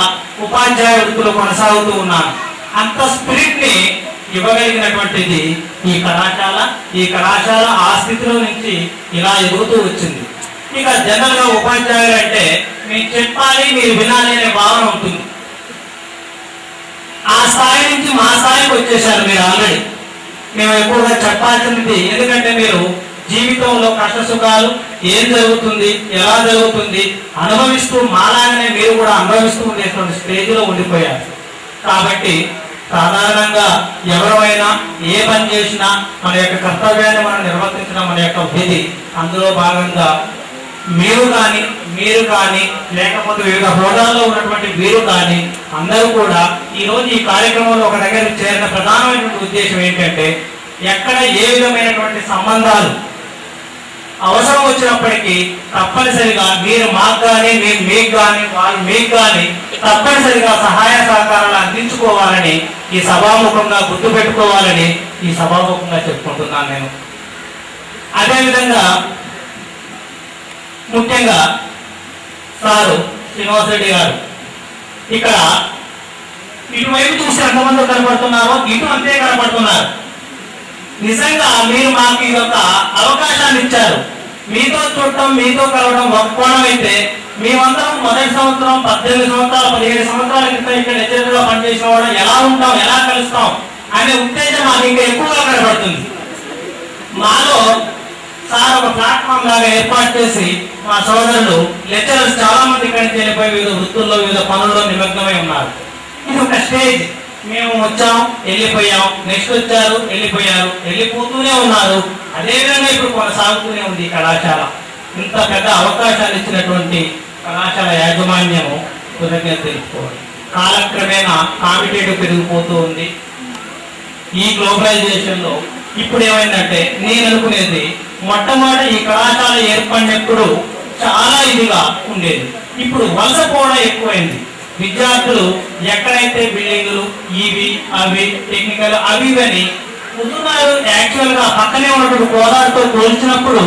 [SPEAKER 6] ఉపాధ్యాయ వృత్తిలో కొనసాగుతూ ఉన్నాను. అంత స్పిరిట్ ని ఇవ్వగలిగినటువంటిది ఈ కళాశాల. ఈ కళాశాల ఆ స్థితిలో నుంచి ఇలా ఎదుగుతూ వచ్చింది. ఇక జనరల్ గా ఉపాధ్యాయులు అంటే మీరు చెప్పాలి, మీరు వినాలి అనే భావన ఉంటుంది. ఆ స్థాయి నుంచి మా స్థాయికి వచ్చేసారు మీరు ఆల్రెడీ. మేము ఎక్కువగా చెప్పాల్సింది, ఎందుకంటే మీరు జీవితంలో కష్ట సుఖాలు ఏం జరుగుతుంది, ఎలా జరుగుతుంది అనుభవిస్తూ మాలాగానే మీరు కూడా అనుభవిస్తూ ఉండేటువంటి స్టేజ్లో ఉండిపోయారు. కాబట్టి సాధారణంగా ఎవరైనా ఏ పని చేసినా మన యొక్క కర్తవ్యాన్ని మనం నిర్వర్తించడం మన యొక్క విధి. అందులో భాగంగా మీరు కానీ లేకపోతే వివిధ హోదాల్లో ఉన్నటువంటి వీరు కానీ అందరూ కూడా ఈరోజు ఈ కార్యక్రమంలో ఒక దగ్గర చేరిన ప్రధానమైనటువంటి ఉద్దేశం ఏంటంటే, ఎక్కడ ఏ విధమైనటువంటి సంబంధాలు అవసరం వచ్చినప్పటికీ తప్పనిసరిగా మీరు మాకు కానీ, మేము మీకు కానీ, వాళ్ళు మీకు కానీ తప్పనిసరిగా సహాయ సహకారాలు అందించుకోవాలని ఈ సభాముఖంగా గుర్తుపెట్టుకోవాలని ఈ సభాముఖంగా చెప్పుకుంటున్నాను నేను. అదేవిధంగా ముఖ్యంగా సారు శ్రీనివాస్ రెడ్డి గారు ఇక్కడ ఇటువైపు చూసి ఎంతమంది కనపడుతున్నారో ఇటు అంతే కనపడుతున్నారు. నిజంగా మీరు మాకు ఈ యొక్క అవకాశాన్ని ఇచ్చారు. మీతో చూడటం, మీతో కలవడం ఒక కోణం అయితే, మేమందరం మొదటి సంవత్సరం 18 సంవత్సరాలు 17 సంవత్సరాల క్రితం ఇక్కడ లెక్చరర్గా పనిచేసిన వాడు ఎలా ఉంటాం, ఎలా కలుస్తాం అనే ఉత్తేజం మాకు ఇంకా ఎక్కువగా కనబడుతుంది. మాలో సార్ ఒక ప్లాట్ఫామ్ లాగా ఏర్పాటు చేసి మా సోదరులు లెక్చరర్స్ చాలా మంది ఇక్కడి నుంచి వెళ్ళిపోయి వివిధ వృత్తుల్లో, వివిధ పనుల్లో నిమగ్నమై ఉన్నారు. ఇది ఒక స్టేజ్.
[SPEAKER 5] మేము వచ్చాం వెళ్ళిపోయాం, నెక్స్ట్ వచ్చారు వెళ్ళిపోయారు, వెళ్ళిపోతూనే ఉన్నారు. అదేవిధంగా ఇప్పుడు కొనసాగుతూనే ఉంది ఈ కళాశాల. ఇంత పెద్ద అవకాశాలు ఇచ్చినటువంటి కళాశాల యాజమాన్యము కృతజ్ఞత తెలుసుకోవాలి. కాలక్రమేణా కాంపిటేటివ్ పెరిగిపోతూ ఉంది. ఈ గ్లోబలైజేషన్ లో ఇప్పుడు ఏమైందంటే నేను అనుకునేది మొట్టమొదటి ఈ కళాశాల ఏర్పడినప్పుడు చాలా ఇదిగా ఉండేది. ఇప్పుడు వలస పోవడం ఎక్కువైంది. విద్యార్థులు ఎక్కడైతే బిల్డింగులు ఇవి అవి టెక్నికల్ అవి అని ఉంటున్నారు. యాక్చువల్ గా పక్కనే ఉన్నటువంటి గోదావరితో పోల్చినప్పుడు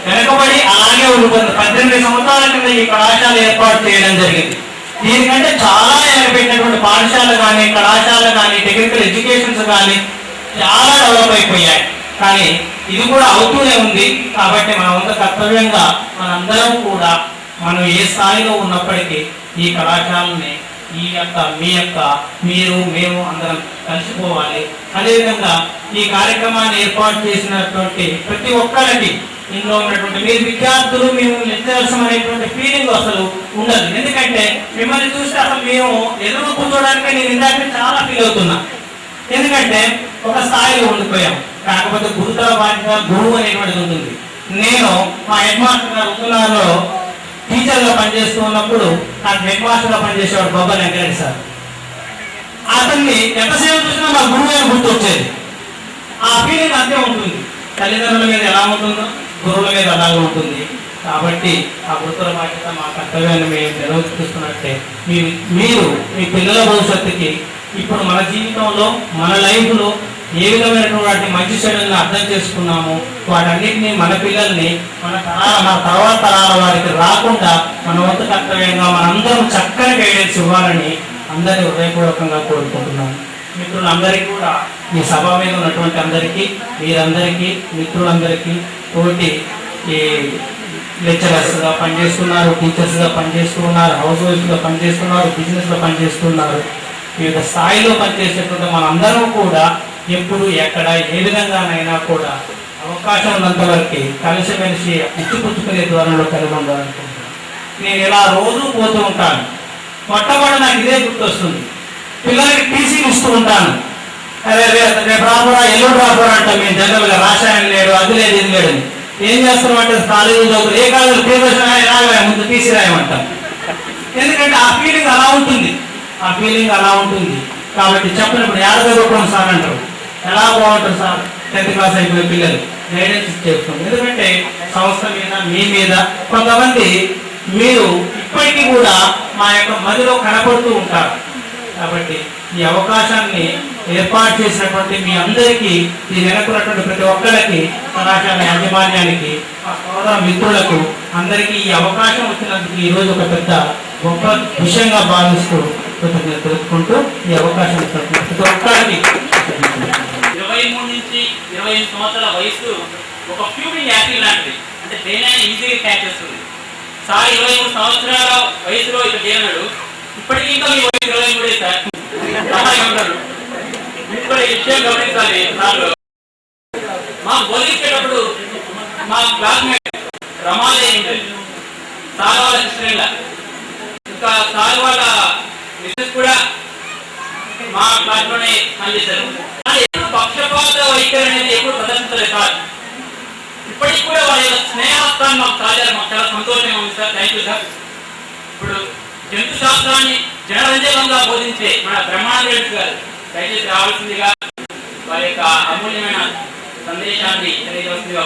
[SPEAKER 5] వెనకబడి అలాగే ఉంటుంది. 18 సంవత్సరాల కింద ఈ కళాశాల ఏర్పాటు చేయడం జరిగింది. దీనికంటే చాలా వెనకబెట్టినటువంటి పాఠశాలలు కానీ కళాశాలలు కానీ టెక్నికల్ ఎడ్యుకేషన్స్ కానీ చాలా డెవలప్ అయిపోయాయి. కానీ ఇది కూడా అవుతూనే ఉంది. కాబట్టి మన వంత కర్తవ్యంగా మనందరం కూడా మనం ఏ స్థాయిలో ఉన్నప్పటికీ ఈ కళాశాలని మీరు మేము అందరం కలిసిపోవాలి. అదేవిధంగా ఈ కార్యక్రమాన్ని ఏర్పాటు చేసినటువంటి ప్రతి ఒక్కరికి ఇందులో ఉన్నటువంటి మీరు విద్యార్థులు మేము లెక్చరర్స్ అనేటువంటి ఫీలింగ్ అసలు ఉండదు. ఎందుకంటే మిమ్మల్ని చూస్తే అసలు మేము ఎదురు కూర్చోడానికి నేను ఇందాక చాలా ఫీల్ అవుతున్నా. ఎందుకంటే ఒక స్థాయిలో ఉండిపోయాం. కాకపోతే గురుతర బాధ్యత గురువు అనేటువంటిది ఉంటుంది. నేను మా హెడ్ మాస్టర్ గారు ఉత్తరాలో టీచర్గా పనిచేస్తూ ఉన్నప్పుడు నాకు హెడ్ మాస్టర్గా పనిచేసేవాడు బొబ్బల్ వెంకరెడ్డి సార్. అతన్ని ఎంతసేపు చూసినా మా గురువు అని గుర్తొచ్చేది. ఆ ఫీలింగ్ అంతే ఉంటుంది. తల్లిదండ్రుల మీద ఎలా ఉంటుందో గురువుల మీద అలాగే ఉంటుంది. కాబట్టి ఆ గురుతర బాధ్యత మా కర్తవ్యాన్ని మేము నిర్వర్తిస్తున్నట్టే మీరు మీ పిల్లల భవిష్యత్తుకి ఇప్పుడు మన జీవితంలో మన లైఫ్లో ఏ విధమైనటువంటి మంచి చెడులను అర్థం చేసుకున్నాము వాటన్నిటిని మన పిల్లల్ని మన తర్వాత తరాల వారికి రాకుండా మన వంతు కర్తవ్యంగా మనందరం చక్కని గైడెన్స్ ఇవ్వాలని అందరినీ హృదయపూర్వకంగా కోరుకుంటున్నాను. మిత్రులందరికీ కూడా ఈ సభ మీద ఉన్నటువంటి అందరికీ మీరందరికీ మిత్రులందరికీ తోటి ఈ లెక్చరర్స్గా పనిచేస్తున్నారు, టీచర్స్గా పనిచేస్తున్నారు, హౌస్ వైఫ్గా పనిచేస్తున్నారు, బిజినెస్లో పనిచేస్తున్నారు, వివిధ స్థాయిలో పనిచేసేటువంటి మనందరం కూడా ఎప్పుడు ఎక్కడ ఏ విధంగానైనా కూడా అవకాశం ఉన్నంత వరకు కలిసిమెలిసి ఇచ్చిపుచ్చుకునే ధోరణిలో కలిగి ఉండాలనుకుంటున్నాను. నేను ఇలా రోజు పోతూ ఉంటాను. మొట్టమొదటి నాకు ఇదే గుర్తొస్తుంది. పిల్లలకి టీసీలు ఇస్తూ ఉంటాను. అదే రేపు రాబోరా ఎల్లుండి రాబోరా అంటాం. మేము జనరల్గా రాసాయన లేడు అది లేదు ఇది లేడు. ఏం చేస్తామంటే కాలేజీ చదువులు ఏ కాలేజీ ప్రిపరేషన్ రాయగా ముందు టీసీ రాయమంటాం. ఎందుకంటే ఆ ఫీలింగ్ అలా ఉంటుంది. కాబట్టి చెప్పినప్పుడు ఏడగొట్టడం సార్ అంటారు. ఎలా బాగుంటుంది సార్ 10th క్లాస్ అయిపోయిన పిల్లలు గైడెన్స్ ఇచ్చేస్తాం. ఎందుకంటే సంస్థ మీద మీ మీద కొంతమంది మీరు ఇప్పటికీ కూడా మా యొక్క మదిలో కనపడుతూ ఉంటారు. కాబట్టి ఈ అవకాశాన్ని ఏర్పాటు చేసినటువంటి మీ అందరికీ ఈ వెనకున్నటువంటి ప్రతి ఒక్కరికి కళాశాల యాజమాన్యానికి మా సోదర మిత్రులకు అందరికీ ఈ అవకాశం వచ్చినందుకు ఈరోజు ఒక పెద్ద గొప్ప విషయంగా భావిస్తూ కృతజ్ఞత తెలుసుకుంటూ ఈ అవకాశం ప్రతి ఒక్కరికి
[SPEAKER 2] 23 నుంచి 25 సంవత్సరాల వయసు ఒక ఫ్యూమింగ్ యాపిల్ లాంటిది. అంటే దేనైనా ఈజీగా క్యాచ్ చేస్తుంది. సార్ 23 సంవత్సరాల వయసులో ఇక్కడ చేరినాడు. ఇప్పటికీ ఇంకా మీ వయసు 23 సార్ ఉంటారు. ఇప్పుడు ఈ విషయం గమనించాలి. సార్ మా బోధించేటప్పుడు మా క్లాస్మేట్ రమాదేవి ఉంటుంది. సార్ వాళ్ళ సిస్టర్, ఇంకా సార్ వాళ్ళ మిస్సెస్ కూడా మా క్లాస్లోనే పనిచేశారు. పక్షపాత వైఖరి అనేది ఎప్పుడు ప్రదర్శించలేదు సార్. ఇప్పటికి కూడా వారి స్నేహాస్తాన్ని మాకు సాగారు. మాకు చాలా సంతోషంగా ఉంది సార్. Thank you sir. ఇప్పుడు జంతు శాస్త్రాన్ని జనరంజకంగా బోధించే మన బ్రహ్మానంద రెడ్డి గారు దయచేసి రావాల్సిందిగా వారి యొక్క అమూల్యమైన సందేశాన్ని తెలియజేస్తుందిగా